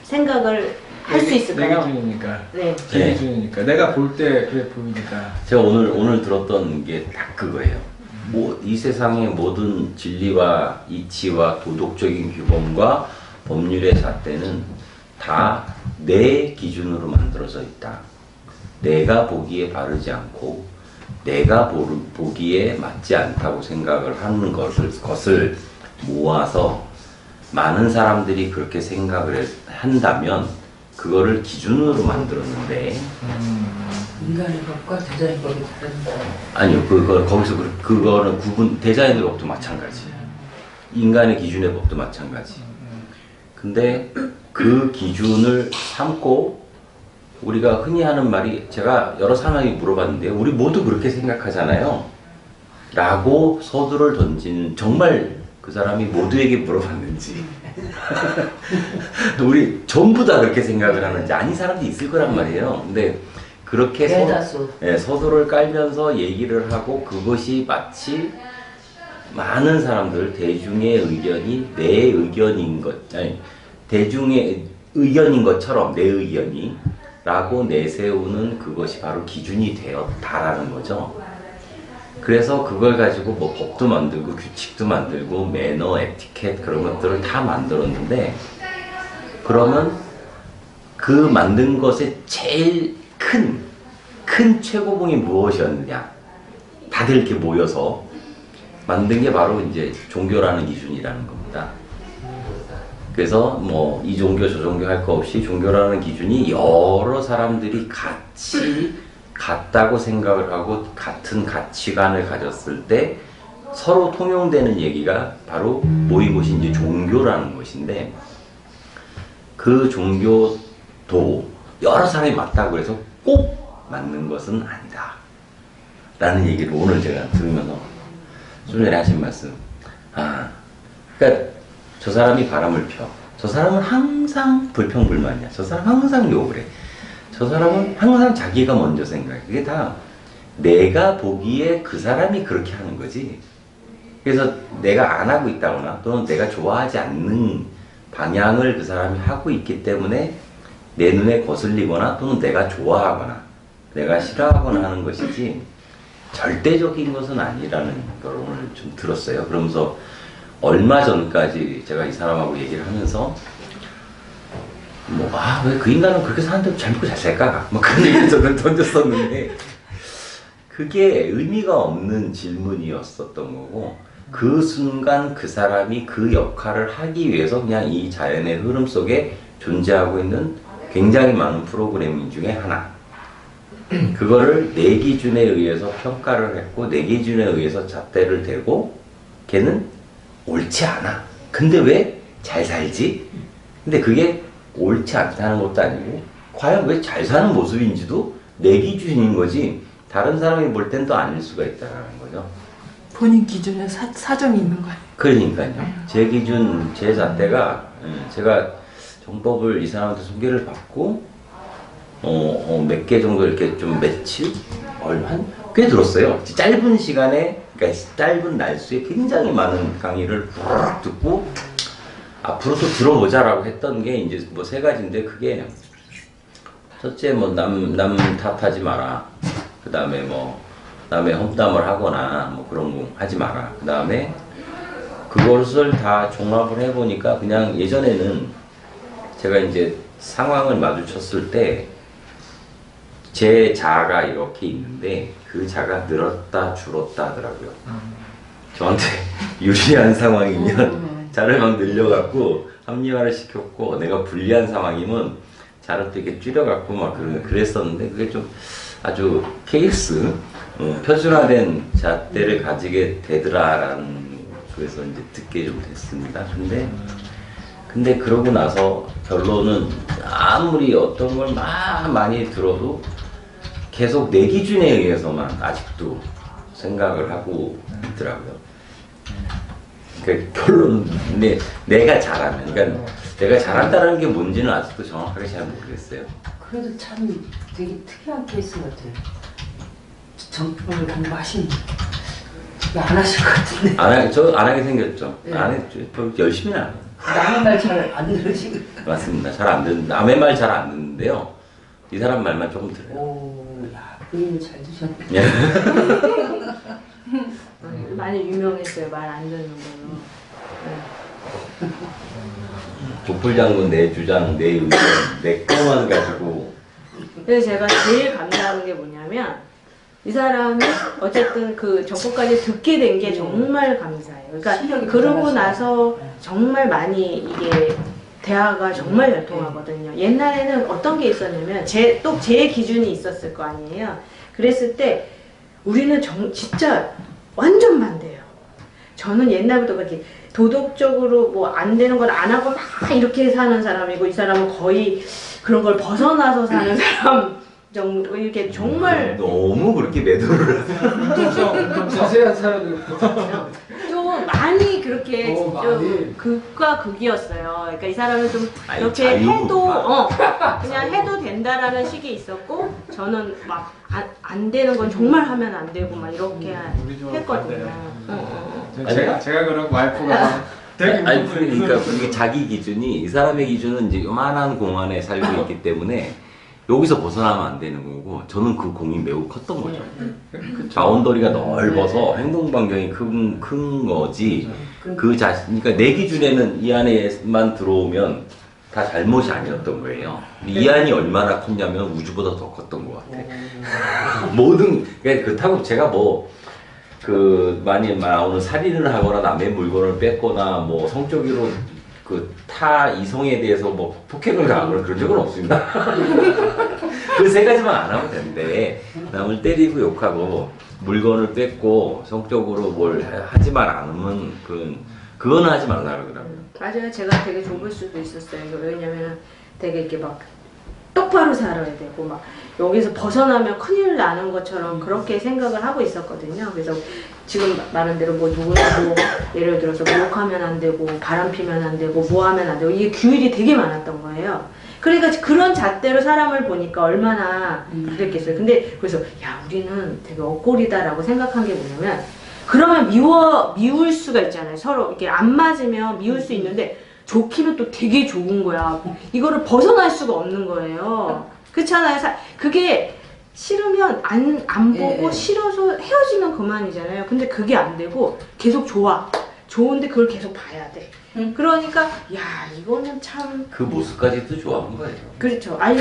생각을 할 수 내 있을까요? 기준이니까. 네. 제 기준이니까. 내가 볼 때 그래 보이니까. 제가 오늘 들었던 게 딱 그거예요. 뭐 이 세상의 모든 진리와 이치와 도덕적인 규범과 법률의 잣대는 다 내 기준으로 만들어져 있다. 내가 보기에 바르지 않고 내가 보기에 맞지 않다고 생각을 하는 것을 모아서 많은 사람들이 그렇게 생각을 한다면 그거를 기준으로 만들었는데 인간의 법과 대자의 법이 다른다. 아니요 거기서 그거는 대자연의 법도 마찬가지 인간의 기준의 법도 마찬가지 근데 그 기준을 삼고 우리가 흔히 하는 말이 제가 여러 사람에게 물어봤는데요 우리 모두 그렇게 생각하잖아요 라고 서두를 던지는 정말 그 사람이 모두에게 물어봤는지 우리 전부 다 그렇게 생각을 하는지 아닌 사람도 있을 거란 말이에요 근데 그렇게 대다수. 서두를 깔면서 얘기를 하고 그것이 마치 많은 사람들 대중의 의견이 내 의견인 것 아니 대중의 의견인 것처럼 내 의견이 라고 내세우는 그것이 바로 기준이 되었다라는 거죠. 그래서 그걸 가지고 뭐 법도 만들고 규칙도 만들고 매너, 에티켓 그런 것들을 다 만들었는데 그러면 그 만든 것의 제일 큰 최고봉이 무엇이었느냐 다들 이렇게 모여서 만든 게 바로 이제 종교라는 기준이라는 겁니다. 그래서 뭐 이 종교 저 종교 할 거 없이 종교라는 기준이 여러 사람들이 같이 같다고 생각을 하고 같은 가치관을 가졌을 때 서로 통용되는 얘기가 바로 모인 곳이 이제 종교라는 것인데 그 종교도 여러 사람이 맞다고 해서 꼭 맞는 것은 아니다 라는 얘기를 오늘 제가 들으면서 좀 전에 하신 말씀 그러니까 저 사람이 바람을 펴 저 사람은 항상 불평불만이야 저 사람 항상 욕을 해 저 사람은 항상 자기가 먼저 생각해 그게 다 내가 보기에 그 사람이 그렇게 하는 거지 그래서 내가 안 하고 있다거나 또는 내가 좋아하지 않는 방향을 그 사람이 하고 있기 때문에 내 눈에 거슬리거나 또는 내가 좋아하거나 내가 싫어하거나 하는 것이지 절대적인 것은 아니라는 걸 오늘 좀 들었어요. 그러면서 얼마 전까지 제가 이 사람하고 얘기를 하면서 왜 그 인간은 그렇게 사는데도 잘 먹고 잘 살까? 뭐 그런 얘기를 저는 던졌었는데 그게 의미가 없는 질문이었었던 거고 그 순간 그 사람이 그 역할을 하기 위해서 그냥 이 자연의 흐름 속에 존재하고 있는 굉장히 많은 프로그래밍 중에 하나 그거를 내 기준에 의해서 평가를 했고 내 기준에 의해서 잣대를 대고 걔는 옳지 않아 근데 왜 잘 살지? 근데 그게 옳지 않다는 것도 아니고 과연 왜 잘 사는 모습인지도 내 기준인 거지 다른 사람이 볼 땐 또 아닐 수가 있다는 거죠. 본인 기준에 사정이 있는 거예요. 그러니까요. 제 기준, 제 잣대가 제가 정법을 이 사람한테 소개를 받고 몇 개 정도 이렇게 좀 며칠? 꽤 들었어요. 짧은 시간에 그러니까 짧은 날수에 굉장히 많은 강의를 푹 듣고 앞으로도 들어보자라고 했던 게 이제 뭐 세 가지인데 그게 첫째 뭐 남 탓하지 마라. 그 다음에 뭐 남의 험담을 하거나 뭐 그런 거 하지 마라. 그 다음에 그것을 다 종합을 해보니까 그냥 예전에는 제가 이제 상황을 마주쳤을 때 제 자아가 이렇게 있는데 그 자가 늘었다 줄었다 하더라고요. 저한테 유리한 상황이면 자를 막 늘려갖고 합리화를 시켰고 내가 불리한 상황이면 자를 또 이렇게 줄여갖고 막 그랬었는데 그게 좀 아주 케이스 표준화된 잣대를 가지게 되더라라는 그래서 이제 듣게 좀 됐습니다. 근데 그러고 나서 결론은 아무리 어떤 걸 막 많이 들어도 계속 내 기준에 의해서만 아직도 생각을 하고 있더라고요. 그러니까 결론은 내가 잘하면, 그러니까 내가 잘한다는 게 뭔지는 아직도 정확하게 잘 모르겠어요. 그래도 참 되게 특이한 케이스 같아요. 정법을 공부하신 안 하실 것 같은데. 안 하게 생겼죠. 네. 안 했죠. 별 열심히는 안 해요. 남의 말 잘 안 들으시고. 맞습니다. 잘 안 듣는, 남의 말 잘 안 듣는데요. 이 사람 말만 조금 들어요. 오, 야, 부인을 잘 두셨네. 예. 많이 유명했어요. 말 안 듣는 걸로. 조풀장군 내 주장, 내 의견, 내 것만 가지고. 그래서 제가 제일 감사한 게 뭐냐면 이 사람이 어쨌든 그 저거까지 듣게 된 게 정말 감사해요. 그러니까 실력이 그러고 대단하시네. 나서 정말 많이 이게 대화가 정말 잘 통하거든요. 옛날에는 어떤 게 있었냐면 또 제 기준이 있었을 거 아니에요. 그랬을 때 우리는 진짜 완전 반대예요. 저는 옛날부터 그렇게 도덕적으로 뭐 안 되는 걸 안 하고 막 이렇게 사는 사람이고 이 사람은 거의 그런 걸 벗어나서 사는 사람 정도 이렇게 정말 너무 그렇게 매도를 하세요. 자세한 사람들 좀 많이 그렇게 좀 많이. 극과 극이었어요. 그러니까 이 사람은 좀 아니, 이렇게 자유구나. 해도 그냥 해도 된다라는 식이 있었고 저는 막 안 되는 건 정말 하면 안 되고 막 이렇게 우리 좀 했거든요. 반대요. 제가 그런 와이프가 되게 아니 그러니까 그게 자기 기준이 이 사람의 기준은 이제 요만한 공간에 살고 있기 때문에 여기서 벗어나면 안 되는 거고 저는 그 공이 매우 컸던 거죠. 바운더리가 넓어서 행동 반경이 큰 거지. 그 자신, 그러니까 내 기준에는 이 안에만 들어오면 다 잘못이 아니었던 거예요. 이 안이 얼마나 컸냐면 우주보다 더 컸던 것 같아. 모든 그러니까 그렇다고 제가 많이 나오는 살인을 하거나 남의 물건을 뺏거나 뭐 성적으로 타 이성에 대해서 뭐 폭행을 가하거나 그런 적은 없습니다. 그 세 가지만 안 하면 되는데 남을 때리고 욕하고 물건을 뺏고 성적으로 뭘 하지만 않으면 그거는 하지 말라 그러더라고요. 맞아요. 제가 되게 좁을 수도 있었어요. 왜냐면 되게 이렇게 막 똑바로 살아야 되고 막 여기서 벗어나면 큰일 나는 것처럼 그렇게 생각을 하고 있었거든요. 그래서 지금 말한 대로 뭐 누구를 예를 들어서 모욕하면 안 되고 바람 피면 안 되고 뭐 하면 안 되고 이게 규율이 되게 많았던 거예요. 그러니까 그런 잣대로 사람을 보니까 얼마나 그랬겠어요. 근데 그래서 야 우리는 되게 억골이다라고 생각한 게 뭐냐면 그러면 미울 수가 있잖아요. 서로 이렇게 안 맞으면 미울 수 있는데 좋기는 또 되게 좋은 거야. 이거를 벗어날 수가 없는 거예요. 그렇잖아요. 그게 싫으면 안 보고 싫어서 헤어지면 그만이잖아요. 근데 그게 안 되고 계속 좋은데 그걸 계속 봐야 돼. 그러니까 야 이거는 참 그 모습까지도 좋아하는 거예요. 그렇죠. 아니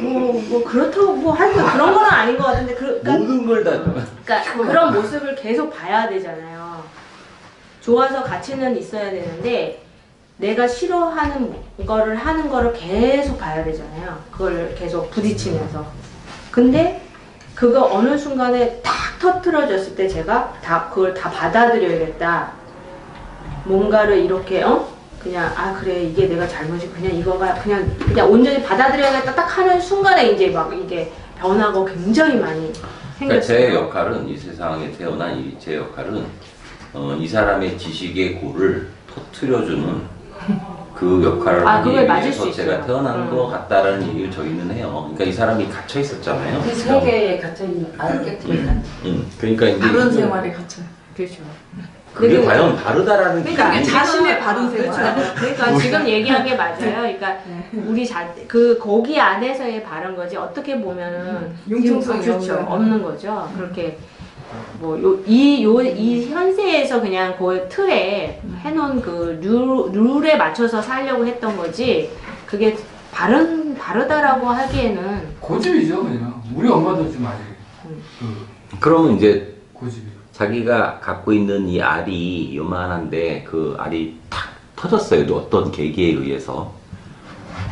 뭐 그렇다고 뭐 하여튼 그런 건 아닌 것 같은데 모든 걸 다 그러니까 그런 모습을 계속 봐야 되잖아요. 좋아서 가치는 있어야 되는데 내가 싫어하는 거를 하는 거를 계속 봐야 되잖아요. 그걸 계속 부딪히면서. 근데 그거 어느 순간에 탁 터트려졌을 때 제가 그걸 다 받아들여야겠다. 뭔가를 이렇게 그냥 그래 이게 내가 잘못이 그냥 이거가 그냥 온전히 받아들여야겠다 딱 하는 순간에 이제 막 이게 변하고 굉장히 많이 그러니까 생겼어요. 제 역할은 이 세상에 태어난 제 역할은 이 사람의 지식의 골을 터트려주는 그 역할을 하기 그걸 맞을 위해서 수 제가 있어요. 태어난 것 같다라는 얘기를 저희는 해요. 그러니까 이 사람이 갇혀 있었잖아요. 그 세계에 갇혀있는 아를 깨뜨리는. 그러니까 이제 다른 생활에 갇혀. 그렇죠. 그게 그리고- 과연 다르다라는 그러니까 기준이 자신의 바른 생활. 그렇죠. 그러니까 지금 얘기한 게 맞아요. 그러니까 우리 거기 안에서의 바른 거지 어떻게 보면은 융통성이 그렇죠. 없는. 없는 거죠. 그렇게 이 현세에서 그냥 그 틀에 해놓은 그 룰에 맞춰서 살려고 했던 거지 그게 바르다라고 하기에는 고집이죠 그냥. 우리 엄마도 좀 아직 그러면 이제 고집이. 자기가 갖고 있는 이 알이 요만한데 그 알이 탁 터졌어요. 또 어떤 계기에 의해서.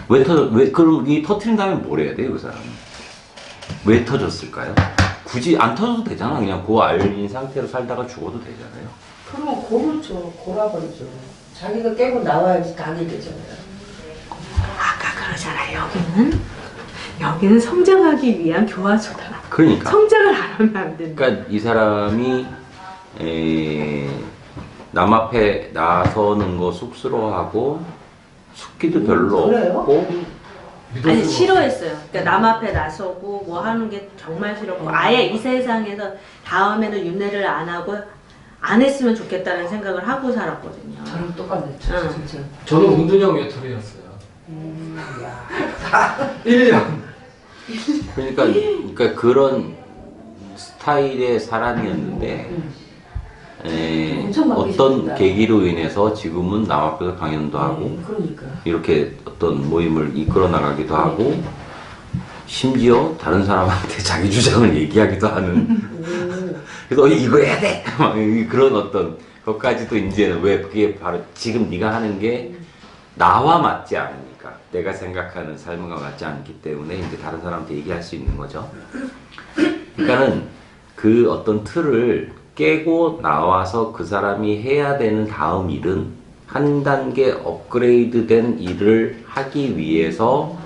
그럼 이 터트린 다음에 뭘 해야 돼요, 그 사람은? 왜 터졌을까요? 굳이 안 터져도 되잖아. 그냥 그 알인 상태로 살다가 죽어도 되잖아요. 그러면 고르죠. 골아버리죠. 자기가 깨고 나와야지 닭이 되잖아요. 아까 그러잖아요. 여기는 성장하기 위한 교화소다. 그러니까. 성장을 안 하면 안 된다. 그러니까 이 사람이 남 앞에 나서는 거 쑥스러워하고 숙기도 별로 그래요? 없고 믿을 아니 수가 싫어했어요. 그러니까 남 앞에 나서고 뭐 하는 게 정말 싫었고 아예 이 세상에서 다음에는 윤회를 안 하고 안 했으면 좋겠다는 생각을 하고 살았거든요. 저랑 똑같네, 응. 진짜. 저는 운동형 외톨이였어요. 야. 1년. 그러니까 그런 스타일의 사람이었는데 엄청 어떤 바뀌셨다. 계기로 인해서 지금은 남 앞에서 강연도 하고 그러니까. 이렇게 어떤 모임을 이끌어 나가기도 하고 심지어 다른 사람한테 자기 주장을 얘기하기도 하는 그래서 이거 해야 돼! 막 그런 어떤 것까지도 이제는 왜 그게 바로 지금 네가 하는 게 나와 맞지 않으니까 내가 생각하는 삶과 맞지 않기 때문에 이제 다른 사람한테 얘기할 수 있는 거죠. 그러니까는 그 어떤 틀을 깨고 나와서 그 사람이 해야 되는 다음 일은 한 단계 업그레이드 된 일을 하기 위해서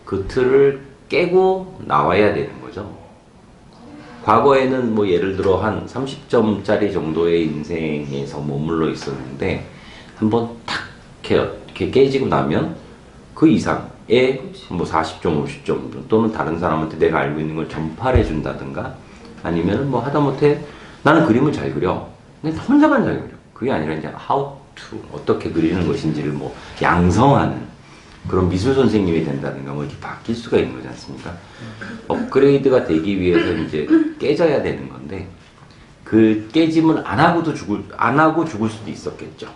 그 틀을 깨고 나와야 되는 거죠. 과거에는 뭐 예를 들어 한 30점짜리 정도의 인생에서 머물러 있었는데 한번 탁 이렇게 깨지고 나면 그 이상의 뭐 40점, 50점 또는 다른 사람한테 내가 알고 있는 걸 전파해 준다든가 아니면 뭐 하다못해 나는 그림을 잘 그려. 근데 혼자만 잘 그려. 그게 아니라 이제 how to 어떻게 그리는 것인지를 뭐 양성하는 그런 미술 선생님이 된다든가 뭐 이렇게 바뀔 수가 있는 거지 않습니까? 업그레이드가 되기 위해서 이제 깨져야 되는 건데 그 깨짐을 안 하고 죽을 수도 있었겠죠.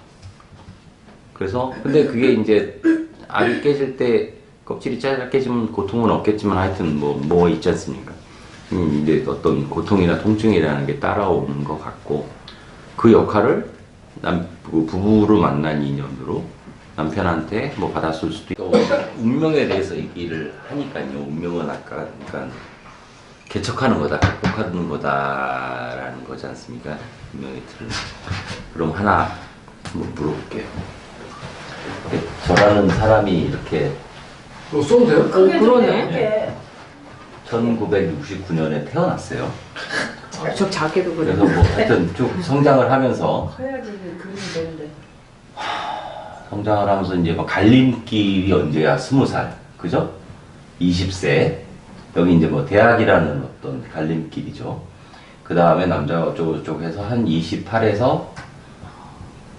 그래서 근데 그게 이제 알이 깨질 때 껍질이 잘라 깨지면 고통은 없겠지만 하여튼 뭐 있지 않습니까? 이제 어떤 고통이나 통증이라는 게 따라오는 것 같고 그 역할을 부부로 만난 인연으로 남편한테 뭐 받았을 수도 있고 운명에 대해서 얘기를 하니까요. 운명은 아까 그러니까 개척하는 거다, 극복하는 거다라는 거지 않습니까? 운명의 틀을. 그럼 하나 한번 물어볼게요. 저라는 사람이 이렇게 그거 쏘면 돼요? 그러네. 1969년에 태어났어요. 저 자기도 그래. 그래서 뭐 하여튼 쭉 성장을 하면서 커야지 그림이 되는데. 성장을 하면서 이제 뭐 갈림길이 언제야? 20살. 그죠? 20세. 여기 이제 뭐 대학이라는 어떤 갈림길이죠. 그 다음에 남자가 어쩌고저쩌고 해서 한 28에서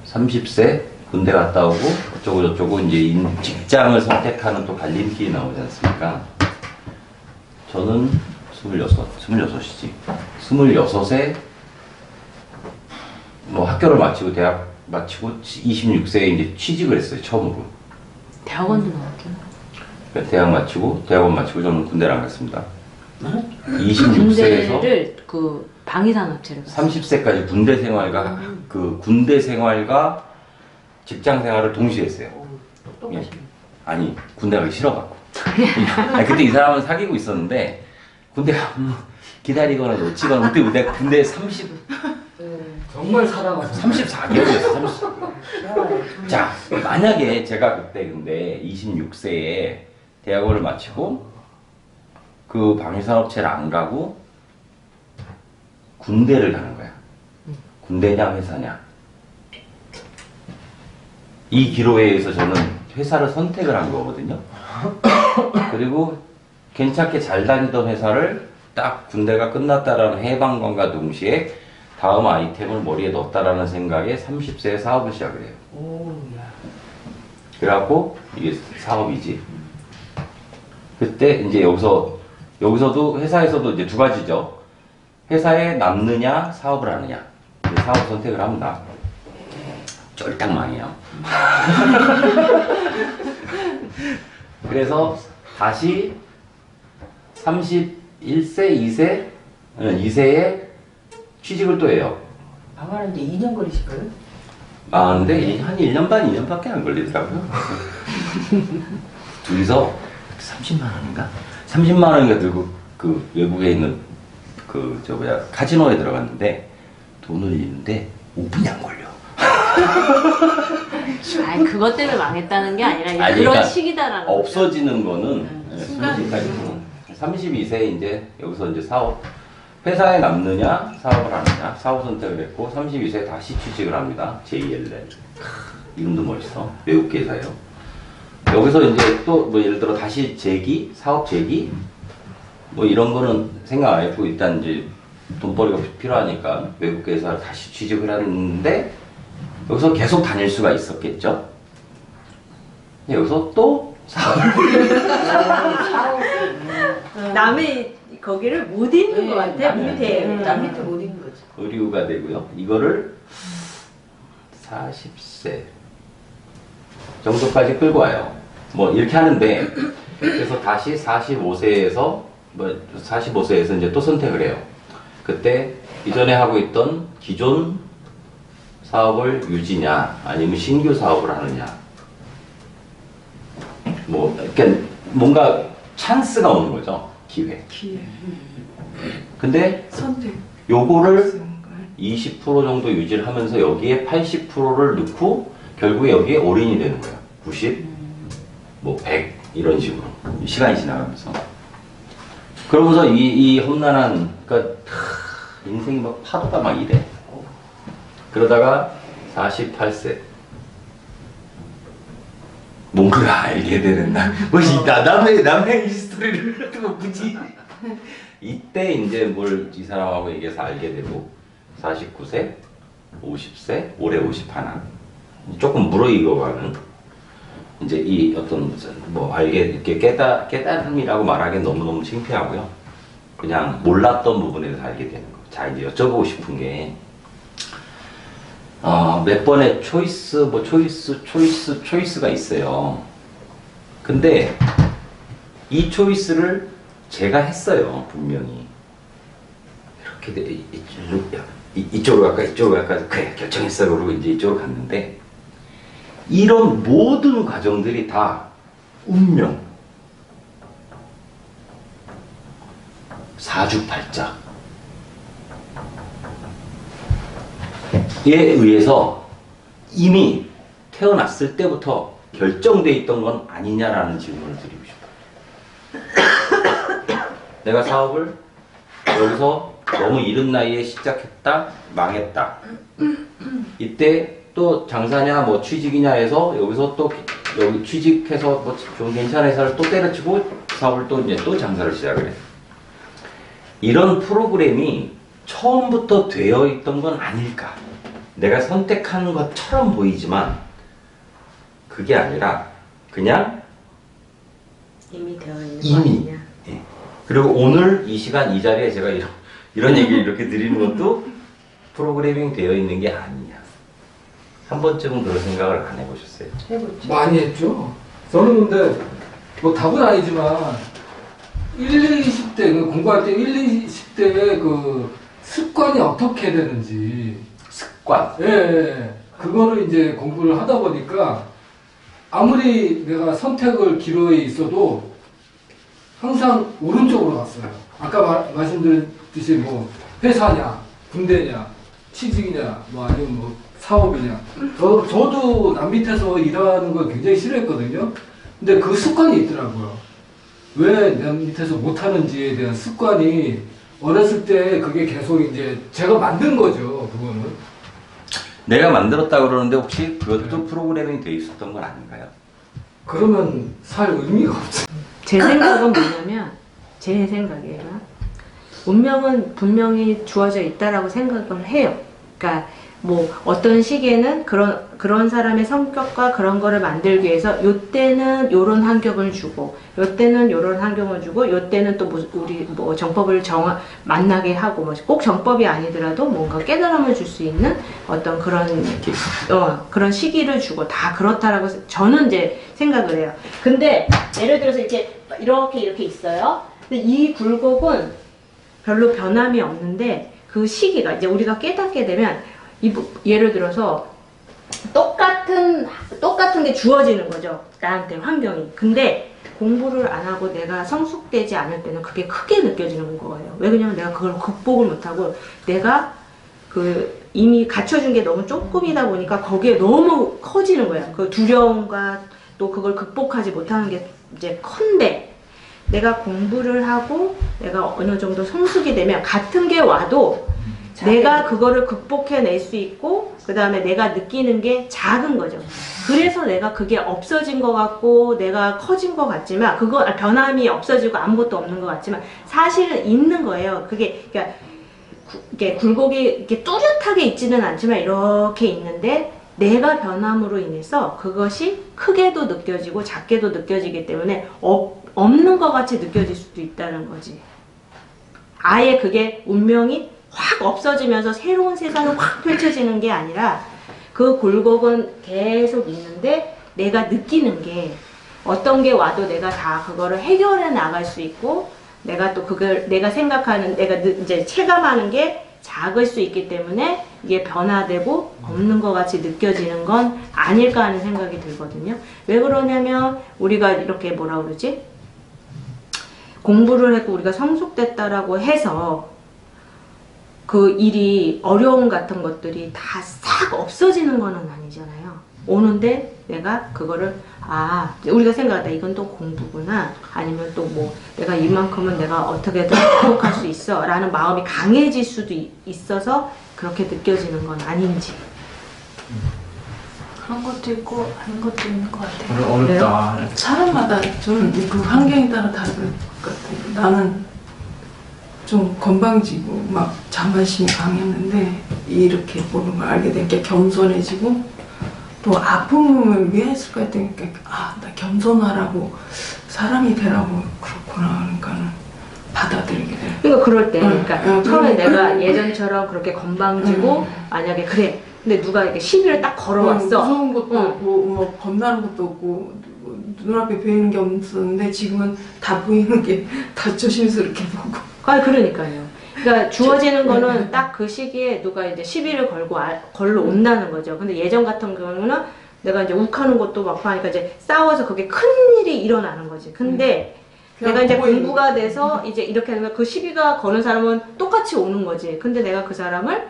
30세 군대 갔다 오고 어쩌고저쩌고 이제 직장을 선택하는 또 갈림길이 나오지 않습니까? 저는 26이지. 26에 뭐 학교를 마치고 대학 마치고 26세에 이제 취직을 했어요, 처음으로. 대학원도 나왔죠. 대학원 마치고 저는 군대를 안 갔습니다. 26세에서 군대를 그 방위산업체를 갔어요. 30세까지 군대 생활과 직장 생활을 동시에 했어요. 예. 아니, 군대 가기 싫어갖고. 아니, 그때 이 사람은 사귀고 있었는데, 군대 기다리거나 놓치거나, 그때 내가 군대 정말 사랑하죠. 34개월이었어, 자, 만약에 제가 그때 근데 26세에 대학원을 마치고, 그 방위산업체를 안 가고, 군대를 가는 거야. 군대냐, 회사냐. 이 기로에 의해서 저는 회사를 선택을 한 거거든요. 그리고 괜찮게 잘 다니던 회사를 딱 군대가 끝났다라는 해방감과 동시에 다음 아이템을 머리에 넣었다라는 생각에 30세에 사업을 시작을 해요. 그래갖고 이게 사업이지. 그때 이제 여기서도 회사에서도 이제 두 가지죠. 회사에 남느냐 사업을 하느냐. 사업 선택을 합니다. 쫄딱망이에요. 그래서 다시 31세, 2세에 취직을 또 해요. 망하는데 2년 걸리실 거예요? 근데 한 1년 반, 2년밖에 안 걸리더라고요. 둘이서 30만 원인가? 30만 원인가 들고 그 외국에 있는 카지노에 들어갔는데 돈을 잃는데 5분이 안 걸려. 아니 그것 때문에 망했다는 게 아니라 그런 그러니까 시기다라는 거죠. 없어지는 거는 순간이죠. 32세 이제 여기서 이제 회사에 남느냐 사업을 하느냐 사업 선택을 했고 32세에 다시 취직을 합니다. JLL 이름도 멋있어. 외국 회사예요. 여기서 이제 또 뭐 예를 들어 다시 재기, 사업 재기 뭐 이런 거는 생각 안 했고 일단 이제 돈벌이가 필요하니까 외국 회사를 다시 취직을 했는데 여기서 계속 다닐 수가 있었겠죠. 여기서 또 남의 거기를 못 읽는 것 같아. 밑에. 남 밑에 못 있는 거지. 의류가 되고요. 이거를 40세 정도까지 끌고 와요. 뭐 이렇게 하는데 그래서 다시 45세에서 이제 또 선택을 해요. 그때 이전에 하고 있던 기존 사업을 유지냐 아니면 신규 사업을 하느냐 뭐 이렇게 뭔가 찬스가 오는 거죠. 기회. 근데 선택. 요거를 20% 정도 유지를 하면서 여기에 80%를 넣고 결국에 여기에 올인이 되는 거예요. 90, 뭐 100 이런 식으로 시간이 지나가면서 그러면서 이 험난한 그러니까 인생이 막 파도가 막 이래. 그러다가 48세 뭔가를 알게 되는 날. 남의 히스토리를 뭐 굳이 이때 이제 뭘 이 사람하고 얘기해서 알게 되고 49세, 50세, 올해 51 조금 무르익어가는 이제 이 어떤 뭐 알게 이렇게 깨달음이라고 말하기엔 너무너무 창피하고요. 그냥 몰랐던 부분에 대해서 알게 되는 거. 자 이제 여쭤보고 싶은 게 몇 번의 초이스가 있어요. 근데 이 초이스를 제가 했어요, 분명히. 이렇게 이쪽으로 갈까? 그래, 결정했어. 그러고 이제 이쪽으로 갔는데, 이런 모든 과정들이 다 운명, 사주팔자에 의해서 이미 태어났을 때부터 결정돼 있던 건 아니냐라는 질문을 드리고 싶어요. 내가 사업을 여기서 너무 이른 나이에 시작했다, 망했다. 이때 또 장사냐, 뭐 취직이냐 해서 여기서 또 여기 취직해서 뭐 좀 괜찮은 회사를 또 때려치고 사업을 또 이제 또 장사를 시작을 해. 이런 프로그램이 처음부터 되어 있던 건 아닐까. 내가 선택한 것처럼 보이지만 그게 아니라 그냥 이미 되어 있는 거 이미. 아니냐. 예. 그리고 오늘 이 시간 이 자리에 제가 이런 얘기를 이렇게 드리는 것도 프로그래밍 되어 있는 게 아니냐. 한 번쯤은 그런 생각을 안 해보셨어요? 해보죠. 많이 했죠. 저는 근데 뭐 답은 아니지만 1, 20대 공부할 때 1, 20대의 그 습관이 어떻게 되는지 습관. 예, 그거를 이제 공부를 하다 보니까 아무리 내가 선택을 기로에 있어도 항상 오른쪽으로 갔어요. 아까 말씀드렸듯이 뭐 회사냐, 군대냐, 취직이냐, 뭐 아니면 뭐 사업이냐. 저도 남 밑에서 일하는 걸 굉장히 싫어했거든요. 근데 그 습관이 있더라고요. 왜 남 밑에서 못하는지에 대한 습관이 어렸을 때 그게 계속 이제 제가 만든 거죠, 그거는. 내가 만들었다 그러는데 혹시 그것도 프로그래밍 돼 있었던 건 아닌가요? 그러면 살 의미가 없죠. 제 생각은 뭐냐면, 제 생각이에요. 운명은 분명히 주어져 있다라고 생각을 해요. 그러니까 뭐 어떤 시기에는 그런 사람의 성격과 그런 거를 만들기 위해서 요때는 요런 환경을 주고 요때는 요런 환경을 주고 요때는 또 우리 뭐 정법을 만나게 하고 뭐 꼭 정법이 아니더라도 뭔가 깨달음을 줄 수 있는 어떤 그런 시기를 주고 다 그렇다라고 저는 이제 생각을 해요. 근데 예를 들어서 이렇게 있어요. 근데 이 굴곡은 별로 변함이 없는데 그 시기가 이제 우리가 깨닫게 되면 예를 들어서 똑같은 게 주어지는 거죠. 나한테 환경이. 근데 공부를 안 하고 내가 성숙되지 않을 때는 그게 크게 느껴지는 거예요. 왜냐면 내가 그걸 극복을 못하고 내가 이미 갖춰준 게 너무 조금이다 보니까 거기에 너무 커지는 거예요. 그 두려움과 또 그걸 극복하지 못하는 게 이제 큰데 내가 공부를 하고 내가 어느 정도 성숙이 되면 같은 게 와도 내가 그거를 극복해낼 수 있고 그 다음에 내가 느끼는 게 작은 거죠. 그래서 내가 그게 없어진 것 같고 내가 커진 것 같지만 그거 변함이 없어지고 아무것도 없는 것 같지만 사실은 있는 거예요. 그게 그러니까 이게 굴곡이 이렇게 뚜렷하게 있지는 않지만 이렇게 있는데 내가 변함으로 인해서 그것이 크게도 느껴지고 작게도 느껴지기 때문에 없는 것 같이 느껴질 수도 있다는 거지. 아예 그게 운명이 확 없어지면서 새로운 세상이 확 펼쳐지는 게 아니라 그 굴곡은 계속 있는데 내가 느끼는 게 어떤 게 와도 내가 다 그거를 해결해 나갈 수 있고 내가 또 그걸 내가 생각하는 내가 이제 체감하는 게 작을 수 있기 때문에 이게 변화되고 없는 것 같이 느껴지는 건 아닐까 하는 생각이 들거든요. 왜 그러냐면 우리가 이렇게 뭐라 그러지? 공부를 했고 우리가 성숙됐다라고 해서 그 일이 어려움 같은 것들이 다 싹 없어지는 거는 아니잖아요. 오는데 내가 그거를 우리가 생각하다 이건 또 공부구나 아니면 또 뭐 내가 이만큼은 내가 어떻게든 극복할 수 있어 라는 마음이 강해질 수도 있어서 그렇게 느껴지는 건 아닌지. 그런 것도 있고 아닌 것도 있는 것 같아요. 어렵다. 사람마다 좀 그 환경에 따라 다를 것 같아요. 나는 좀 건방지고 막 자만심이 강했는데 이렇게 보는 걸 알게 되니까 겸손해지고 또 아픔을 왜 했을까 했더니 나 겸손하라고 사람이 되라고 그렇구나 그러니까는 받아들이게 돼요. 그러니까 그럴 때 그러니까 처음에 내가 그러니까. 예전처럼 그렇게 건방지고 만약에 그래 근데 누가 이렇게 시비를 딱 걸어왔어. 무서운 것도 없고 뭐 겁나는 것도 없고 눈앞에 보이는 게 없었는데 지금은 다 보이는 게 다 조심스럽게 보고. 그러니까요. 그러니까 주어지는 거는 딱 그 시기에 누가 이제 시비를 걸러 온다는 거죠. 근데 예전 같은 경우는 내가 이제 욱하는 것도 많고 하니까 이제 싸워서 그게 큰 일이 일어나는 거지. 근데 내가 이제 공부가 돼서 이제 이렇게 하면 그 시비가 거는 사람은 똑같이 오는 거지. 근데 내가 그 사람을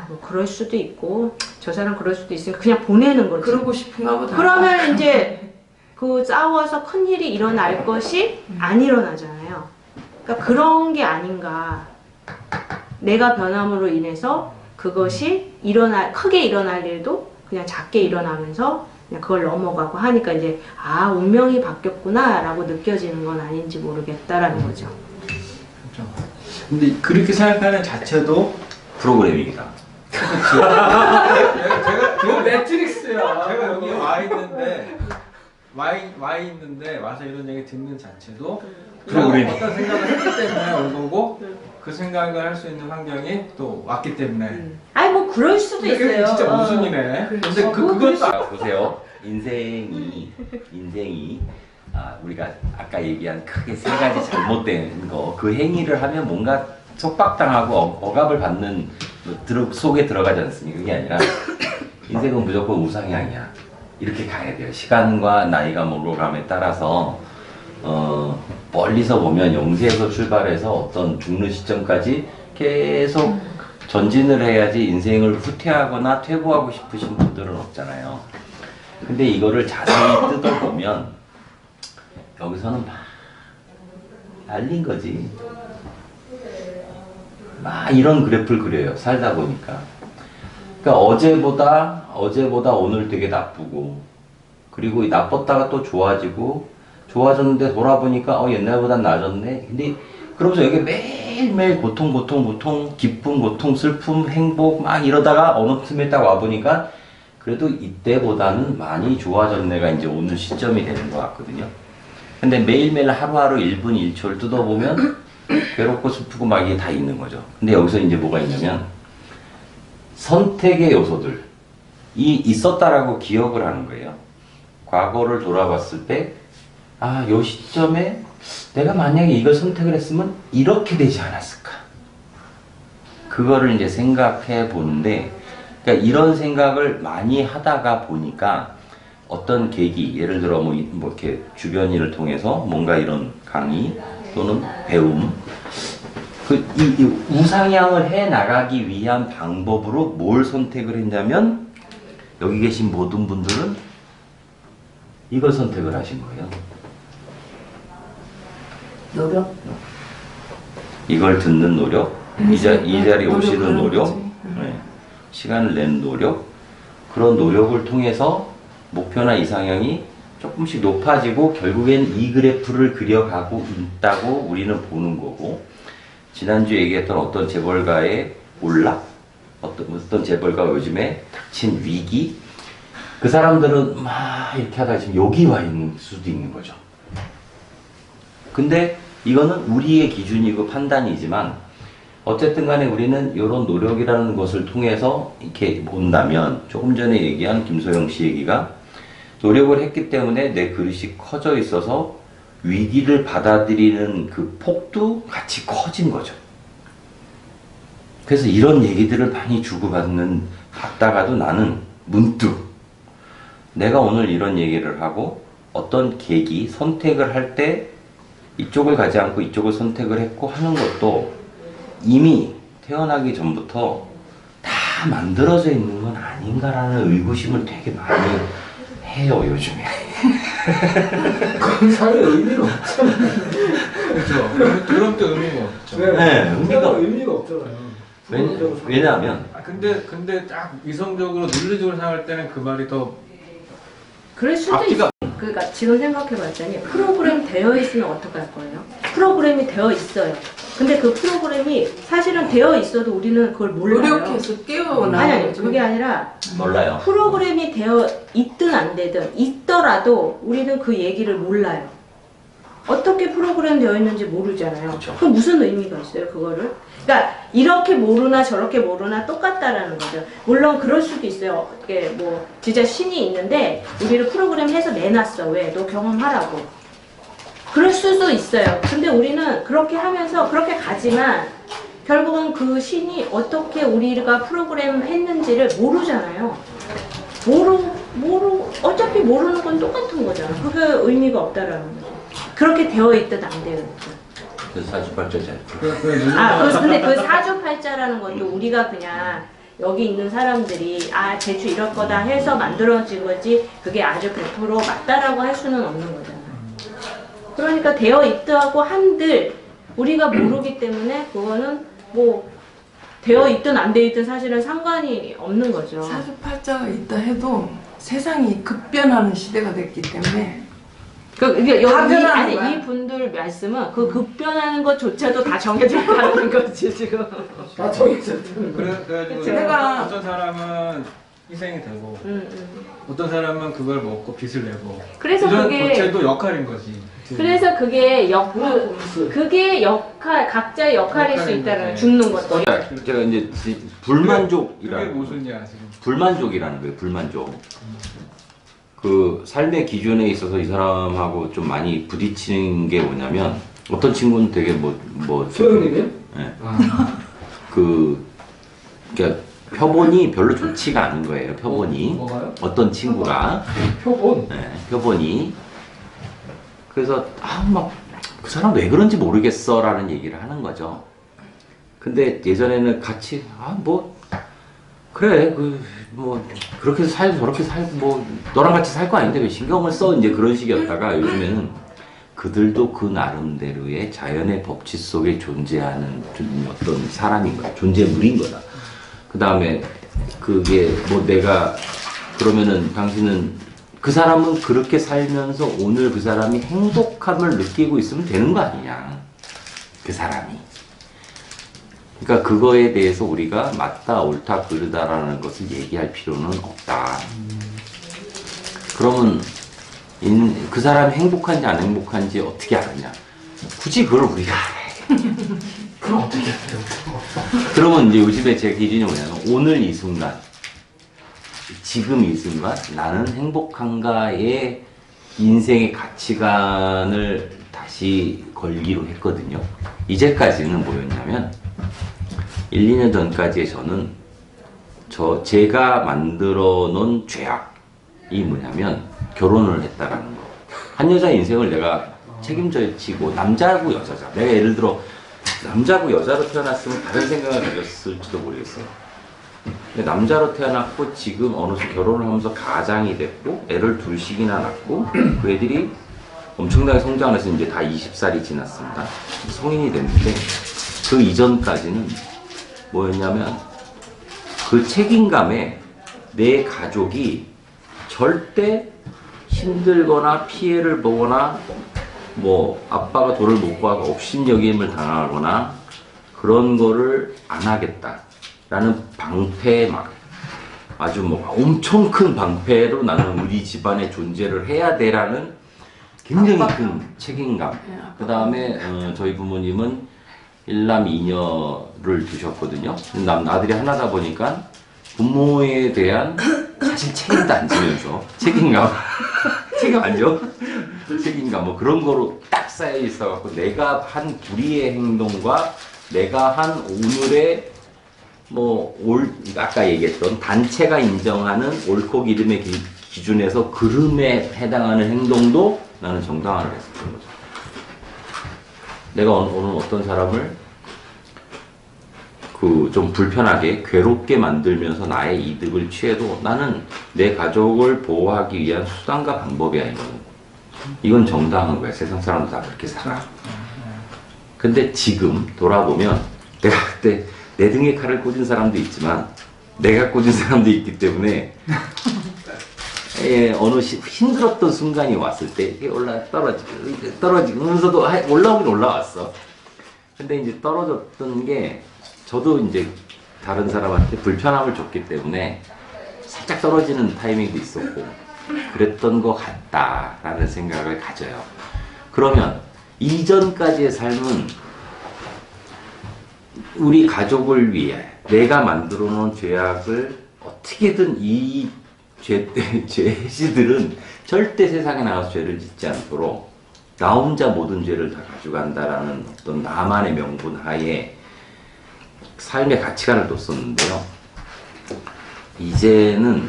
뭐 그럴 수도 있고 저 사람 그럴 수도 있으니까 그냥 보내는 거지. 그러고 싶은가 보다. 그러면 이제 그 싸워서 큰 일이 일어날 것이 안 일어나잖아요. 그러니까 그런 게 아닌가. 내가 변함으로 인해서 그것이 크게 일어날 일도 그냥 작게 일어나면서 그냥 그걸 넘어가고 하니까 이제 운명이 바뀌었구나 라고 느껴지는 건 아닌지 모르겠다라는 거죠. 근데 그렇게 생각하는 자체도 프로그래밍이다. 그거 매트릭스야. 제가 여기 와 있는데 와서 이런 얘기 듣는 자체도 프로그래밍. 어떤 생각을 했기 때문에 온 거고 그 생각을 할 수 있는 환경이 또 왔기 때문에. 뭐 그럴 수도 그게 있어요. 진짜 모순이네. 근데 그것도 보세요. 인생이 우리가 아까 얘기한 크게 세 가지 잘못된 거 그 행위를 하면 뭔가 속박당하고 억압을 받는 속에 들어가지 않습니까? 그게 아니라 인생은 무조건 우상향이야. 이렇게 가야 돼요. 시간과 나이가 몰로감에 따라서 멀리서 보면 영세에서 출발해서 어떤 죽는 시점까지 계속 전진을 해야지 인생을 후퇴하거나 퇴보하고 싶으신 분들은 없잖아요. 근데 이거를 자세히 뜯어보면 여기서는 막 날린 거지. 막 이런 그래프를 그려요. 살다 보니까. 그러니까 어제보다 오늘 되게 나쁘고 그리고 나빴다가 또 좋아졌는데 돌아보니까 옛날보단 나아졌네. 근데 그러면서 여기 매일매일 고통, 기쁨, 고통, 슬픔, 행복 막 이러다가 어느 틈에 딱 와보니까 그래도 이때보다는 많이 좋아졌네가 이제 오는 시점이 되는 것 같거든요. 근데 매일매일 하루하루 1분 1초를 뜯어보면 괴롭고 슬프고 막 이게 다 있는 거죠. 근데 여기서 이제 뭐가 있냐면 선택의 요소들이 있었다라고 기억을 하는 거예요. 과거를 돌아봤을 때 요 시점에 내가 만약에 이걸 선택을 했으면 이렇게 되지 않았을까. 그거를 이제 생각해 보는데, 그러니까 이런 생각을 많이 하다가 보니까 어떤 계기, 예를 들어 뭐 이렇게 주변 일을 통해서 뭔가 이런 강의 또는 배움, 이 우상향을 해 나가기 위한 방법으로 뭘 선택을 했냐면 여기 계신 모든 분들은 이걸 선택을 하신 거예요. 노력? 이걸 듣는 노력, 이 자리에 오시는 노력하는 노력, 거지. 네. 시간을 낸 노력, 그런 노력을 통해서 목표나 이상형이 조금씩 높아지고 결국엔 이 그래프를 그려가고 있다고 우리는 보는 거고, 지난주에 얘기했던 어떤 재벌가의 올락, 어떤 재벌가가 요즘에 닥친 위기, 그 사람들은 막 이렇게 하다가 지금 여기 와 있는 수도 있는 거죠. 근데 이거는 우리의 기준이고 판단이지만 어쨌든 간에 우리는 이런 노력이라는 것을 통해서 이렇게 본다면, 조금 전에 얘기한 김소영 씨 얘기가 노력을 했기 때문에 내 그릇이 커져 있어서 위기를 받아들이는 그 폭도 같이 커진 거죠. 그래서 이런 얘기들을 많이 받다가도 나는 문득 내가 오늘 이런 얘기를 하고 어떤 계기, 선택을 할 때 이쪽을 가지 않고 이쪽을 선택을 했고 하는 것도 이미 태어나기 전부터 다 만들어져 있는 건 아닌가라는 의구심을 되게 많이 해요, 요즘에. 그건 사회 의미가 없잖아요. 그렇죠. 그럼 또 의미가 없죠. 네, 의미가 없잖아요. 왜냐하면 근데 딱 이성적으로 논리적으로 생각할 때는 그 말이 더 그럴 수도 앞뒤가- 있어. 그러니까 지금 생각해봤더니 프로그램 되어 있으면 어떡할 거예요? 프로그램이 되어 있어요. 근데 그 프로그램이 사실은 되어 있어도 우리는 그걸 몰라요. 노력해서 깨어나. 아니 그게 아니라 몰라요. 프로그램이 되어 있든 안 되든 있더라도 우리는 그 얘기를 몰라요. 어떻게 프로그램 되어 있는지 모르잖아요. 그렇죠. 그럼 무슨 의미가 있어요, 그거를? 그러니까 이렇게 모르나 저렇게 모르나 똑같다라는 거죠. 물론 그럴 수도 있어요. 이게 뭐 진짜 신이 있는데 우리를 프로그램 해서 내놨어. 왜? 너 경험하라고. 그럴 수도 있어요. 근데 우리는 그렇게 하면서 그렇게 가지만 결국은 그 신이 어떻게 우리가 프로그램 했는지를 모르잖아요. 어차피 모르는 건 똑같은 거잖아. 그게 의미가 없다라는 거죠. 그렇게 되어 있든 안 되어 있든. 그래서 사주팔자잖아요. 근데 그 사주팔자라는 것도 우리가 그냥 여기 있는 사람들이 대충 이럴 거다 해서 만들어진 거지 그게 아주 100% 맞다라고 할 수는 없는 거잖아요. 그러니까 되어 있다고 한들 우리가 모르기 때문에 그거는 뭐 되어 있든 안 되어 있든 사실은 상관이 없는 거죠. 사주팔자가 있다 해도 세상이 급변하는 시대가 됐기 때문에 이 분들 말씀은 그 급변하는 것조차도 다 정해져 있다는 거지 지금. 다 정해졌다는 거예요. 그래가지고 제가- 어떤 사람은 희생이 되고 어떤 사람은 그걸 먹고 빚을 내고 그래서 이런 그게- 도체도 역할인 거지. 그래서 그게 각자의 역할일 수 있다는 거예요. 죽는 것도. 제가 이제 그게 불만족이라는 무슨이야 지금. 불만족이라는 거예요. 불만족. 그 삶의 기준에 있어서 이 사람하고 좀 많이 부딪히는 게 뭐냐면, 어떤 친구는 되게 소영님이요? 네. 아, 그러니까 표본이 별로 좋지가 않은 거예요. 표본이. 뭐가요? 어떤 친구가 표본. 네, 표본이. 그래서 막 그 사람 왜 그런지 모르겠어라는 얘기를 하는 거죠. 근데 예전에는 같이 그래 그렇게 살고 저렇게 살고 너랑 같이 살 거 아닌데 왜 신경을 써, 이제 그런 식이었다가 요즘에는 그들도 그 나름대로의 자연의 법칙 속에 존재하는 어떤 사람인 거야. 존재물인 거다. 그 다음에 그게 내가 그러면은 당신은 그 사람은 그렇게 살면서 오늘 그 사람이 행복함을 느끼고 있으면 되는 거 아니냐. 그 사람이. 그러니까 그거에 대해서 우리가 맞다, 옳다, 그르다라는 것을 얘기할 필요는 없다. 그러면 그 사람이 행복한지 안 행복한지 어떻게 알았냐? 굳이 그걸 우리가 알아야 돼. 그럼 어떻게 해요? 그러면 이제 요즘에 제 기준이 뭐냐면, 오늘 이 순간, 지금 이 순간 나는 행복한가의 인생의 가치관을 다시 걸기로 했거든요. 이제까지는 뭐였냐면 1, 2년 전까지의 저는 제가 만들어 놓은 죄악이 뭐냐면 결혼을 했다라는 거. 한 여자의 인생을 내가 책임져 지고, 남자고 여자자. 내가 예를 들어 남자고 여자로 태어났으면 다른 생각을 가졌을지도 모르겠어요. 근데 남자로 태어났고 지금 어느 수 결혼을 하면서 가장이 됐고 애를 둘씩이나 낳고 그 애들이 엄청나게 성장을 해서 이제 다 20살이 지났습니다. 성인이 됐는데 그 이전까지는 뭐였냐면 그 책임감에 내 가족이 절대 힘들거나 피해를 보거나 뭐 아빠가 돈을 못 구하고 업신여김을 당하거나 그런 거를 안 하겠다라는 방패 막 아주 뭐 엄청 큰 방패로 나는 우리 집안의 존재를 해야 돼라는 굉장히 큰 책임감. 그 다음에 저희 부모님은 일남 이녀를 두셨거든요. 아들이 하나다 보니까 부모에 대한 사실 책임도 안 지면서 책임감 아니죠? 책임감 뭐 그런 거로 딱 쌓여 있어갖고 내가 한 불의의 행동과 내가 한 오늘의 뭐 아까 얘기했던 단체가 인정하는 옳고 기름의 기준에서 그름에 해당하는 행동도 나는 정당화를 했었던 거죠. 내가 오늘 어떤 사람을 좀 불편하게 괴롭게 만들면서 나의 이득을 취해도 나는 내 가족을 보호하기 위한 수단과 방법이 아니거든. 이건 정당한 거야. 세상 사람도 다 그렇게 살아. 근데 지금 돌아보면 내가 그때 내 등에 칼을 꽂은 사람도 있지만 내가 꽂은 사람도 있기 때문에 어느 힘들었던 순간이 왔을 때 이게 떨어지면서도 올라오긴 올라왔어. 근데 이제 떨어졌던 게 저도 이제 다른 사람한테 불편함을 줬기 때문에 살짝 떨어지는 타이밍도 있었고 그랬던 것 같다라는 생각을 가져요. 그러면 이전까지의 삶은 우리 가족을 위해 내가 만들어 놓은 죄악을 어떻게든 이 죄시들은 절대 세상에 나가서 죄를 짓지 않도록 나 혼자 모든 죄를 다 가져간다라는 어떤 나만의 명분 하에 삶의 가치관을 뒀었는데요. 이제는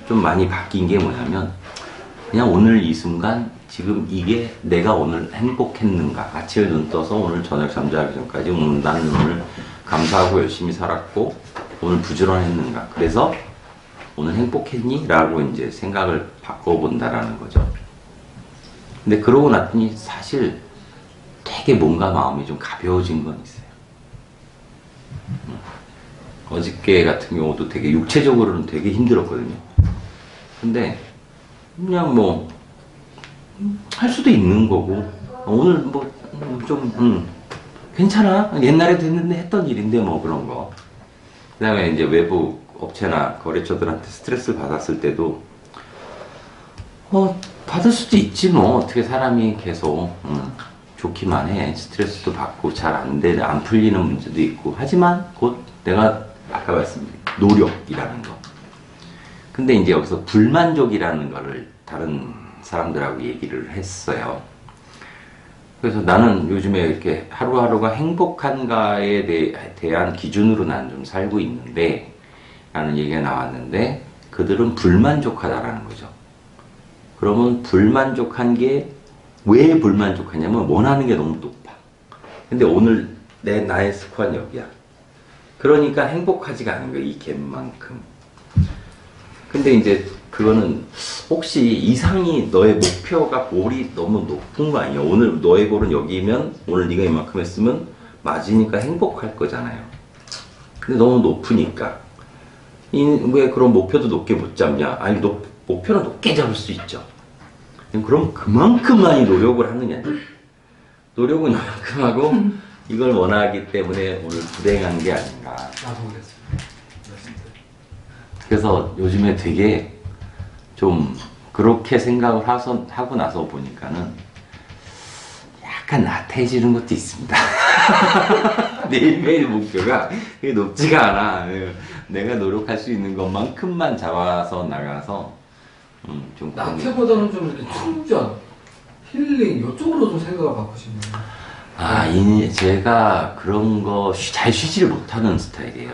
좀 많이 바뀐 게 뭐냐면 그냥 오늘 이 순간 지금 이게 내가 오늘 행복했는가, 아침에 눈 떠서 오늘 저녁 잠자기 전까지 나는 오늘 감사하고 열심히 살았고 오늘 부지런했는가, 그래서 오늘 행복했니? 라고 이제 생각을 바꿔본다라는 거죠. 근데 그러고 났더니 사실 되게 뭔가 마음이 좀 가벼워진 건 있어요. 어저께 같은 경우도 되게 육체적으로는 되게 힘들었거든요. 근데 그냥 뭐 할 수도 있는 거고 오늘 뭐 좀 괜찮아, 옛날에도 했는데 했던 일인데 뭐 그런 거. 그 다음에 이제 외부 업체나 거래처들한테 스트레스를 받았을 때도 받을 수도 있지 뭐, 어떻게 사람이 계속 좋기만 해. 스트레스도 받고 잘 안 풀리는 문제도 있고. 하지만 곧 내가 아까 말씀드린 노력이라는 거. 근데 이제 여기서 불만족이라는 거를 다른 사람들하고 얘기를 했어요. 그래서 나는 요즘에 이렇게 하루하루가 행복한가에 대한 기준으로 난 좀 살고 있는데 라는 얘기가 나왔는데 그들은 불만족하다라는 거죠. 그러면 불만족한 게 왜 불만족하냐면 원하는 게 너무 높아. 근데 오늘 나의 스코어는 여기야. 그러니까 행복하지가 않은 거야, 이 갭만큼. 근데 이제 그거는 혹시 이상이 너의 목표가 골이 너무 높은 거 아니야? 오늘 너의 골은 여기면 오늘 네가 이만큼 했으면 맞으니까 행복할 거잖아요. 근데 너무 높으니까 왜 그런 목표도 높게 못 잡냐? 아니 목표는 높게 잡을 수 있죠. 그럼 그만큼 많이 노력을 하느냐? 노력은 이만큼 하고 이걸 원하기 때문에 오늘 불행한 게 아닌가. 나도 그랬어요. 그래서 요즘에 되게 좀 그렇게 생각을 하고 나서 보니까는 약간 나태해지는 것도 있습니다. 매일매일 목표가 그게 높지가 않아. 내가 노력할 수 있는 것만큼만 잡아서 나가서 좀 나태보다는 좀 이렇게 충전, 힐링 이쪽으로 좀 생각을 바꾸시네요. 제가 그런 거 잘 쉬지를 못하는 스타일이에요.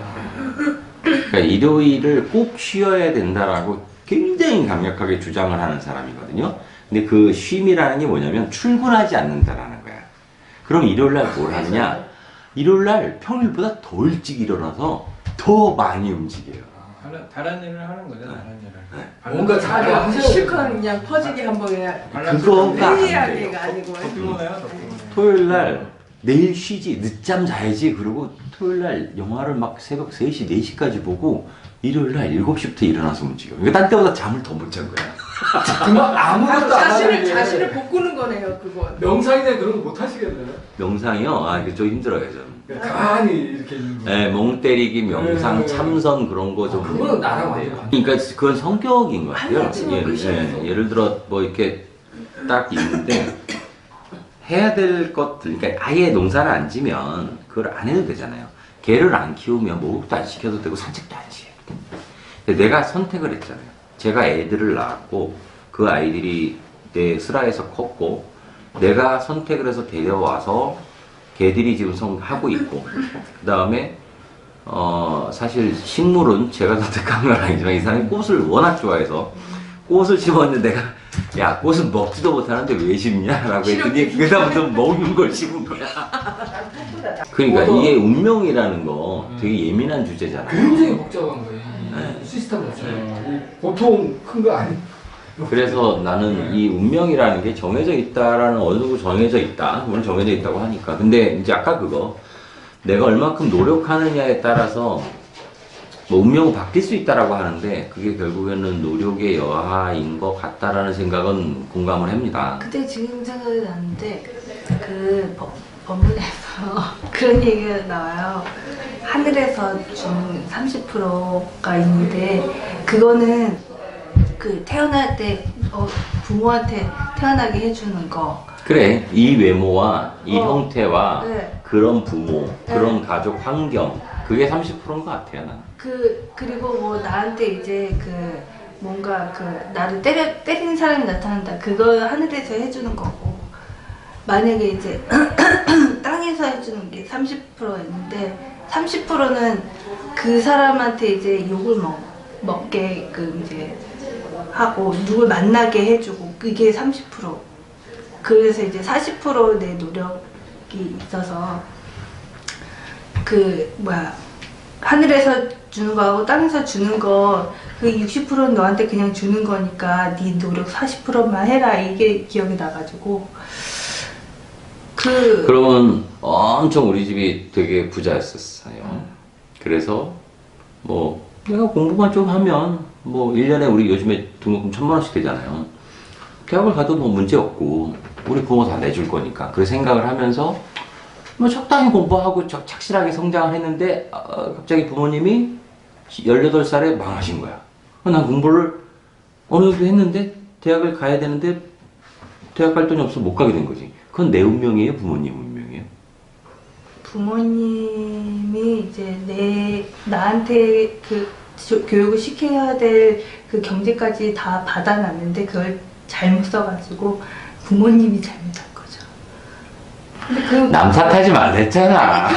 그러니까 일요일을 꼭 쉬어야 된다라고 굉장히 강력하게 주장을 하는 사람이거든요. 근데 그 쉼이라는 게 뭐냐면 출근하지 않는다라는 거야. 그럼 일요일날 뭘 하느냐? 일요일날 평일보다 더 일찍 일어나서 더 많이 움직여요. 다른 일을 하는 거죠, 다른 일을. 뭔가 자기 하셔야 실컷 그냥 퍼지게 한번 그냥 그거가 안 회의하기가 돼요. 아니고 더 피곤해요, 더 피곤해요. 토요일날 내일 쉬지, 늦잠 자야지. 그러고 토요일 날 영화를 막 새벽 3시, 4시까지 보고 일요일 날 7시부터 일어나서 움직여. 그러니까 딴 때보다 잠을 더 못 잔 거야. 정말 아무것도 안 하는 게 자신을 바꾸는 거네요, 그거. 명상이나 그런 거 못 하시겠네요. 명상이요? 아, 이게 좀 힘들어요, 좀. 그냥 가만히 이렇게 있는 거. 네, 멍 때리기, 명상, 네. 참선 그런 거 좀. 그거는 나랑 완전 그러니까 그건 성격인 것 같아요. 한가지만 의식해서. 예를 들어 뭐 이렇게 딱 있는데 해야 될 것들, 그러니까 아예 농사를 안 지면 그걸 안 해도 되잖아요. 개를 안 키우면 목욕도 안 시켜도 되고 산책도 안 시켜도 돼. 근데 내가 선택을 했잖아요. 제가 애들을 낳았고 그 아이들이 내 슬하에서 컸고 내가 선택을 해서 데려와서 개들이 지금 하고 있고 그 다음에 사실 식물은 제가 선택한 건 아니지만 이 사람이 꽃을 워낙 좋아해서 꽃을 심었는데 내가 야 꽃은 먹지도 못하는데 왜 심냐? 라고 했더니 그다음부터 먹는 걸 심은 거야. 그러니까 이게 운명이라는 거 되게 예민한 주제잖아요. 굉장히 복잡한 거예요. 네. 시스템 자체가. 보통 큰 거 아니. 그래서 나는 이 운명이라는 게 정해져 있다라는 어느 정도 정해져 있다. 물론 정해져 있다고 하니까. 근데 이제 아까 그거 내가 얼마큼 노력하느냐에 따라서 뭐 운명은 바뀔 수 있다라고 하는데 그게 결국에는 노력의 여하인 것 같다라는 생각은 공감을 합니다. 그때 지금 생각이 나는데 그 법문에서 그런 얘기가 나와요. 하늘에서 준 30%가 있는데 그거는 그 태어날 때 부모한테 태어나게 해주는 거. 그래, 이 외모와 이 형태와 네. 그런 부모, 그런 가족 환경 그게 30%인 것 같아요. 나는. 그리고 뭐 나한테 이제 그 뭔가 그 나를 때리는 사람이 나타난다. 그거 하늘에서 해주는 거고. 만약에 이제 땅에서 해주는 게 30%였는데 30%는 그 사람한테 이제 욕을 먹게끔 이제 하고 누굴 만나게 해주고 그게 30%. 그래서 이제 40% 내 노력이 있어서 그 하늘에서 주는 거하고 땅에서 주는 거 그 60%는 너한테 그냥 주는 거니까 네 노력 40%만 해라 이게 기억이 나가지고 그러면 엄청 우리 집이 되게 부자였었어요. 그래서 뭐 내가 공부만 좀 하면 뭐 1년에 우리 요즘에 등록금 1,000만 원씩 되잖아요. 대학을 가도 뭐 문제 없고 우리 부모 다 내줄 거니까 그 생각을 하면서 뭐 적당히 공부하고 착실하게 성장을 했는데 갑자기 부모님이 18살에 망하신 거야. 난 공부를 어느 정도 했는데 대학을 가야 되는데 대학 갈 돈이 없어서 못 가게 된 거지. 그건 내 운명이에요? 부모님 운명이에요? 부모님이 이제 나한테 그 교육을 시켜야 될 그 경제까지 다 받아놨는데 그걸 잘못 써가지고 부모님이 잘못한 거죠. 근데 남 탓하지 말랬잖아.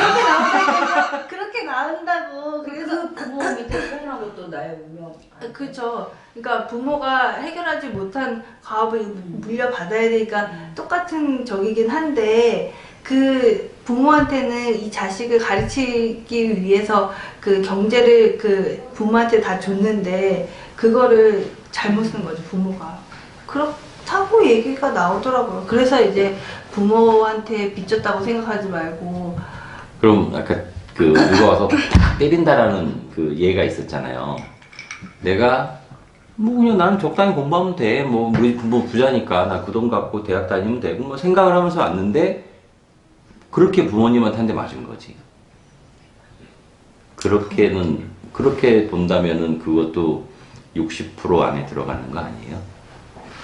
그렇게 나온다고. 그래서 부모 밑에 태어나고 또 나의 운명. 그렇죠. 그러니까 부모가 해결하지 못한 과업을 물려받아야 되니까 똑같은 적이긴 한데 그 부모한테는 이 자식을 가르치기 위해서 그 경제를 그 부모한테 다 줬는데 그거를 잘못 쓴 거죠, 부모가. 그렇다고 얘기가 나오더라고요. 그래서 이제 부모한테 빚졌다고 생각하지 말고. 그럼 아까 그 누가 와서 팍 때린다라는 그 예가 있었잖아요. 내가 뭐 그냥 나는 적당히 공부하면 돼. 뭐 우리 부모 부자니까 나 그 돈 갖고 대학 다니면 되고 뭐 생각을 하면서 왔는데 그렇게 부모님한테 한 대 맞은 거지. 그렇게 본다면은 그것도 60% 안에 들어가는 거 아니에요?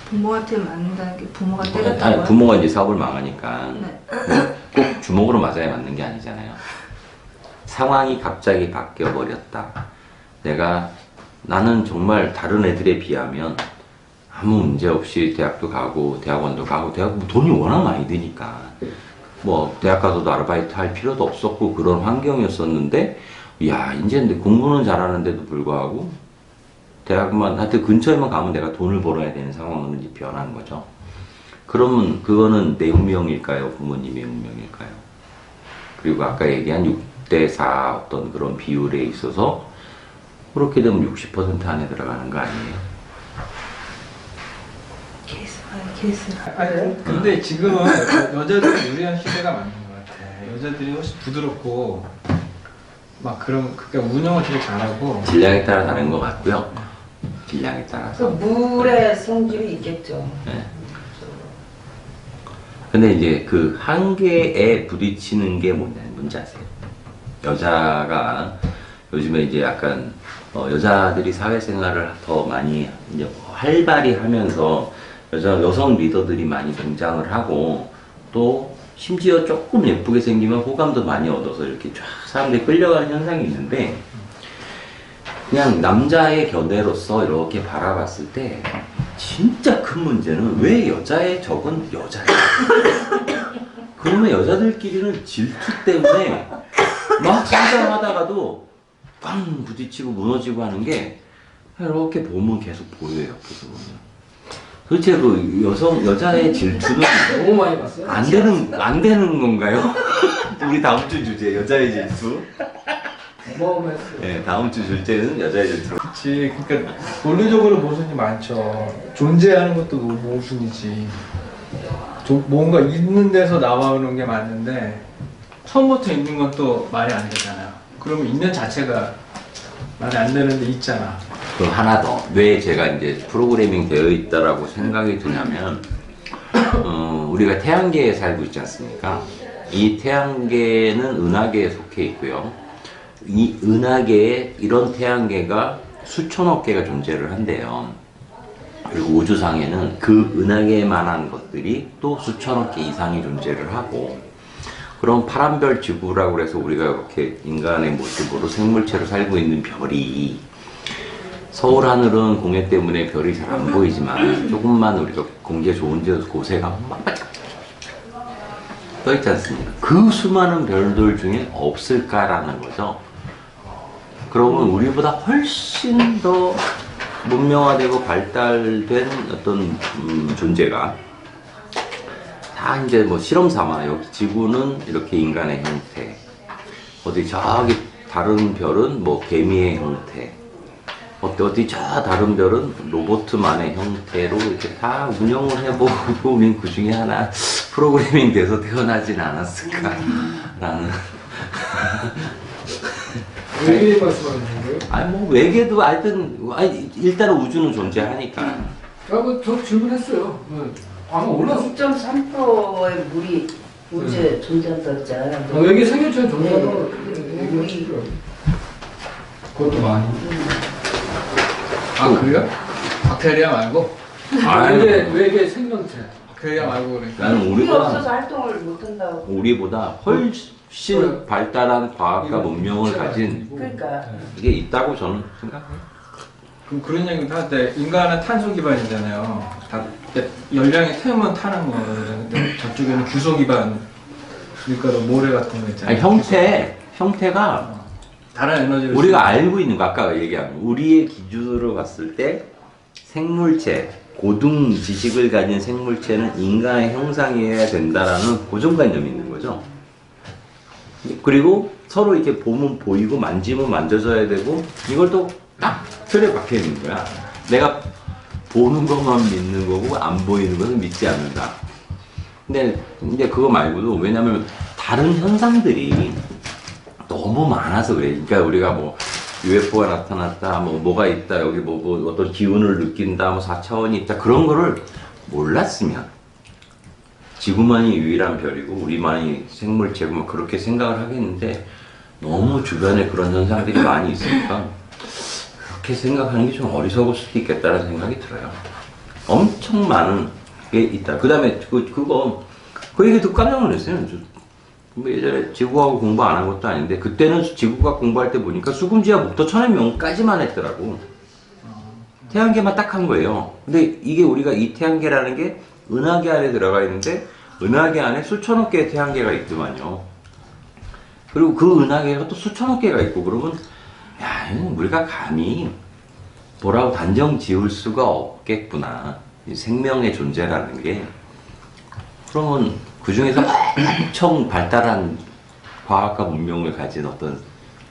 부모한테 맞는다는 게 부모가 아니, 때렸다고요? 부모가 이제 사업을 망하니까 네. 꼭 주먹으로 맞아야 맞는 게 아니잖아요. 상황이 갑자기 바뀌어 버렸다. 나는 정말 다른 애들에 비하면 아무 문제 없이 대학도 가고 대학원도 가고 돈이 워낙 많이 드니까 뭐 대학 가서도 아르바이트 할 필요도 없었고 그런 환경이었었는데 야 이제 공부는 잘하는데도 불구하고 대학만 하여튼 근처에만 가면 내가 돈을 벌어야 되는 상황으로 이제 변한 거죠. 그러면 그거는 내 운명일까요? 부모님의 운명일까요? 그리고 아까 얘기한 6대4 어떤 그런 비율에 있어서 그렇게 되면 60% 안에 들어가는 거 아니에요? 케이스가. 아니, 근데 지금은 여자들 유리한 시대가 맞는 것 같아. 여자들이 훨씬 부드럽고 막 그런 그러니까 운영을 되게 잘하고 질량에 따라 다른 것 같고요. 질량에 그 따라서. 물의 성질이 있겠죠. 네. 근데 이제 그 한계에 부딪히는 게 뭔지 아세요? 여자가 요즘에 이제 약간 여자들이 사회생활을 더 많이 이제 활발히 하면서 여성 리더들이 많이 등장을 하고 또 심지어 조금 예쁘게 생기면 호감도 많이 얻어서 이렇게 쫙 사람들이 끌려가는 현상이 있는데 그냥 남자의 견해로서 이렇게 바라봤을 때 진짜 큰 문제는 왜 여자의 적은 여자야? 그러면 여자들끼리는 질투 때문에 막 성장하다가도 빵 부딪히고 무너지고 하는 게 이렇게 보면 계속 보여요. 옆에서 보면. 도대체 그 여자의 질투는 너무 많이 봤어요. 안 되는 건가요? 우리 다음 주 주제 여자의 질투. 어마어마했어요. 네, 다음 주 주제는 여자의 질투. 그치 그러니까 논리적으로 모순이 많죠. 존재하는 것도 모순이지. 뭔가 있는 데서 나오는 게 맞는데 처음부터 있는 건 또 말이 안 되잖아요. 그러면 있는 자체가 말이 안 되는데 있잖아. 그 하나 더. 왜 제가 이제 프로그래밍 되어 있다라고 생각이 드냐면, 우리가 태양계에 살고 있지 않습니까? 이 태양계는 은하계에 속해 있고요. 이 은하계에 이런 태양계가 수천억 개가 존재를 한대요. 그리고 우주상에는 그 은하계만한 것들이 또 수천억 개 이상이 존재를 하고, 그럼 파란별 지구라고 해서 우리가 이렇게 인간의 모습으로 생물체로 살고 있는 별이 서울 하늘은 공해 때문에 별이 잘 안 보이지만 조금만 우리가 공기가 좋은 곳에 가면 막 떠 있지 않습니까? 그 수많은 별들 중에 없을까라는 거죠. 그러면 우리보다 훨씬 더 문명화되고 발달된 어떤 존재가 다 이제 뭐 실험 삼아 여기 지구는 이렇게 인간의 형태, 어디 저기 다른 별은 뭐 개미의 형태, 어디 저 다른 별은 로봇만의 형태로 이렇게 다 운영을 해보고 그 중에 하나 프로그래밍 돼서 태어나진 않았을까라는. 외계인 말씀하는 거예요? 아니 뭐 외계도 하여튼 일단은 우주는 존재하니까. 저 질문했어요. 아마 올라서 6.3%의 물이 우주에 존재한다고 했잖아요. 외계 생명체는 존재한다고 네. 얘기하시더라고요. 그것도 많이. 아 그래요? 박테리아 말고? 외계 생명체. 박테리아 말고 그러니까. 나는 물이 없어서 활동을 못한다고. 우리보다 훨씬 발달한 과학과 문명을 가진 그러니까 이게 있다고 저는 생각해요. 그런 얘기를 할 때 인간은 탄소 기반이잖아요. 다 열량이 태우면 타는 거거든요. 근데 저쪽에는 규소 기반, 밀가루, 모래 같은 거 있잖아요. 아니, 형태가 다른 에너지를 우리가 알고 있는 거 아까 얘기한 우리의 기준으로 봤을 때 생물체, 고등 지식을 가진 생물체는 인간의 형상이어야 된다라는 고정관념이 있는 거죠. 그리고 서로 이렇게 보면 보이고 만지면 만져져야 되고 이걸 또 딱 틀에 박혀 있는 거야. 내가 보는 것만 믿는 거고 안 보이는 것은 믿지 않는다. 근데 그거 말고도 왜냐면 다른 현상들이 너무 많아서 그래. 그러니까 우리가 뭐 UFO가 나타났다, 뭐가 있다, 여기 뭐 어떤 기운을 느낀다, 뭐 4차원이 있다 그런 거를 몰랐으면 지구만이 유일한 별이고 우리만이 생물체고 뭐 그렇게 생각을 하겠는데 너무 주변에 그런 현상들이 많이 있으니까 그렇게 생각하는 게 좀 어리석을 수도 있겠다는 생각이 들어요. 엄청 많은 게 있다. 그 다음에 그 얘기 듣고 깜짝 놀랐어요. 뭐 예전에 지구과학 공부 안 한 것도 아닌데 그때는 지구과학 공부할 때 보니까 수금지와 목도 천의 명까지만 했더라고. 태양계만 딱 한 거예요. 근데 이게 우리가 이 태양계라는 게 은하계 안에 들어가 있는데 은하계 안에 수천억 개의 태양계가 있더만요. 그리고 그 은하계가 또 수천억 개가 있고 그러면 야, 우리가 감히 뭐라고 단정 지을 수가 없겠구나. 이 생명의 존재라는 게. 그러면 그 중에서 엄청 발달한 과학과 문명을 가진 어떤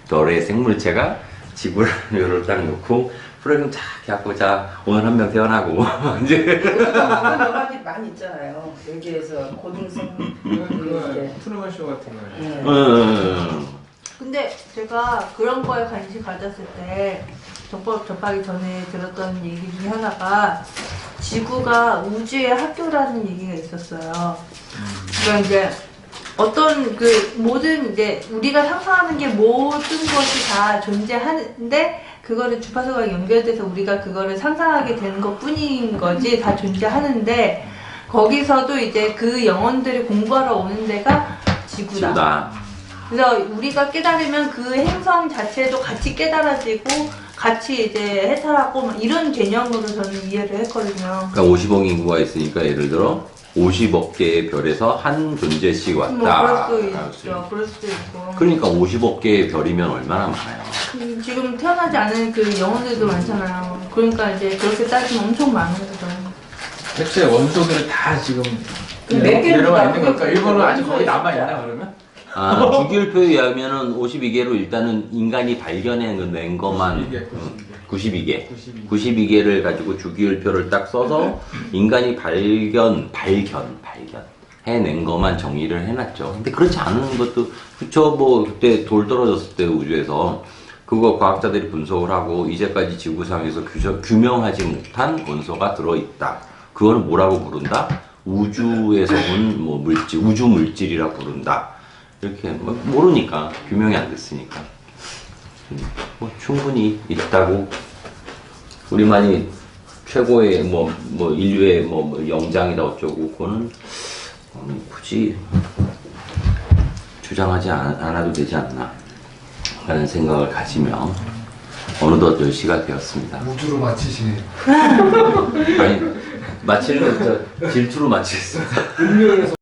별의 생물체가 지구를 딱 놓고 프로그램 쫙 해갖고 자 오늘 한 명 태어나고 이제 여러 가지 많이 있잖아요. 여기에서 고등생 그 트루먼 쇼 같은 거. 예. 근데 제가 그런 거에 관심 가졌을 때 정법 접하기 전에 들었던 얘기 중에 하나가 지구가 우주의 학교라는 얘기가 있었어요. 그러니까 이제 어떤 그 모든 이제 우리가 상상하는 게 모든 것이 다 존재하는데 그거를 주파수가 연결돼서 우리가 그거를 상상하게 되는 것 뿐인 거지 다 존재하는데 거기서도 이제 그 영혼들이 공부하러 오는 데가 지구다. 지구다. 그래서 우리가 깨달으면 그 행성 자체도 같이 깨달아지고 같이 이제 해탈하고 막 이런 개념으로 저는 이해를 했거든요. 그러니까 50억 인구가 있으니까 예를 들어 50억 개의 별에서 한 존재씩 왔다. 뭐 그럴 수도 있죠. 그럴 수도 있고. 그러니까 50억 개의 별이면 얼마나 많아요. 지금 태어나지 않은 그 영혼들도 많잖아요. 그러니까 이제 그렇게 따지면 엄청 많은 거죠. 대체 원소들은 다 지금 몇 개는 내려와 다 있는 걸까? 그게 일본은 아직 원소에 거기 남아 진짜. 있나 그러면? 아, 주기율표에 의하면은 52개로 일단은 인간이 발견해낸 것만 92개. 92개를 가지고 주기율표를 딱 써서 인간이 발견 해낸 것만 정리를 해놨죠. 근데 그렇지 않은 것도, 그쵸, 뭐, 그때 돌 떨어졌을 때 우주에서 그거 과학자들이 분석을 하고 이제까지 지구상에서 규명하지 못한 원소가 들어있다. 그거는 뭐라고 부른다? 우주에서 온 뭐 물질, 우주 물질이라 부른다. 이렇게 뭐 모르니까, 규명이 안 됐으니까. 뭐 충분히 있다고. 우리만이 최고의 뭐 인류의 뭐 영장이다 어쩌고, 그거는 굳이 주장하지 않아도 되지 않나 라는 생각을 가지며 어느덧 10시가 되었습니다. 우주로 마치시네요. 아니, 마치는 질투로 마치겠습니다. 운명에서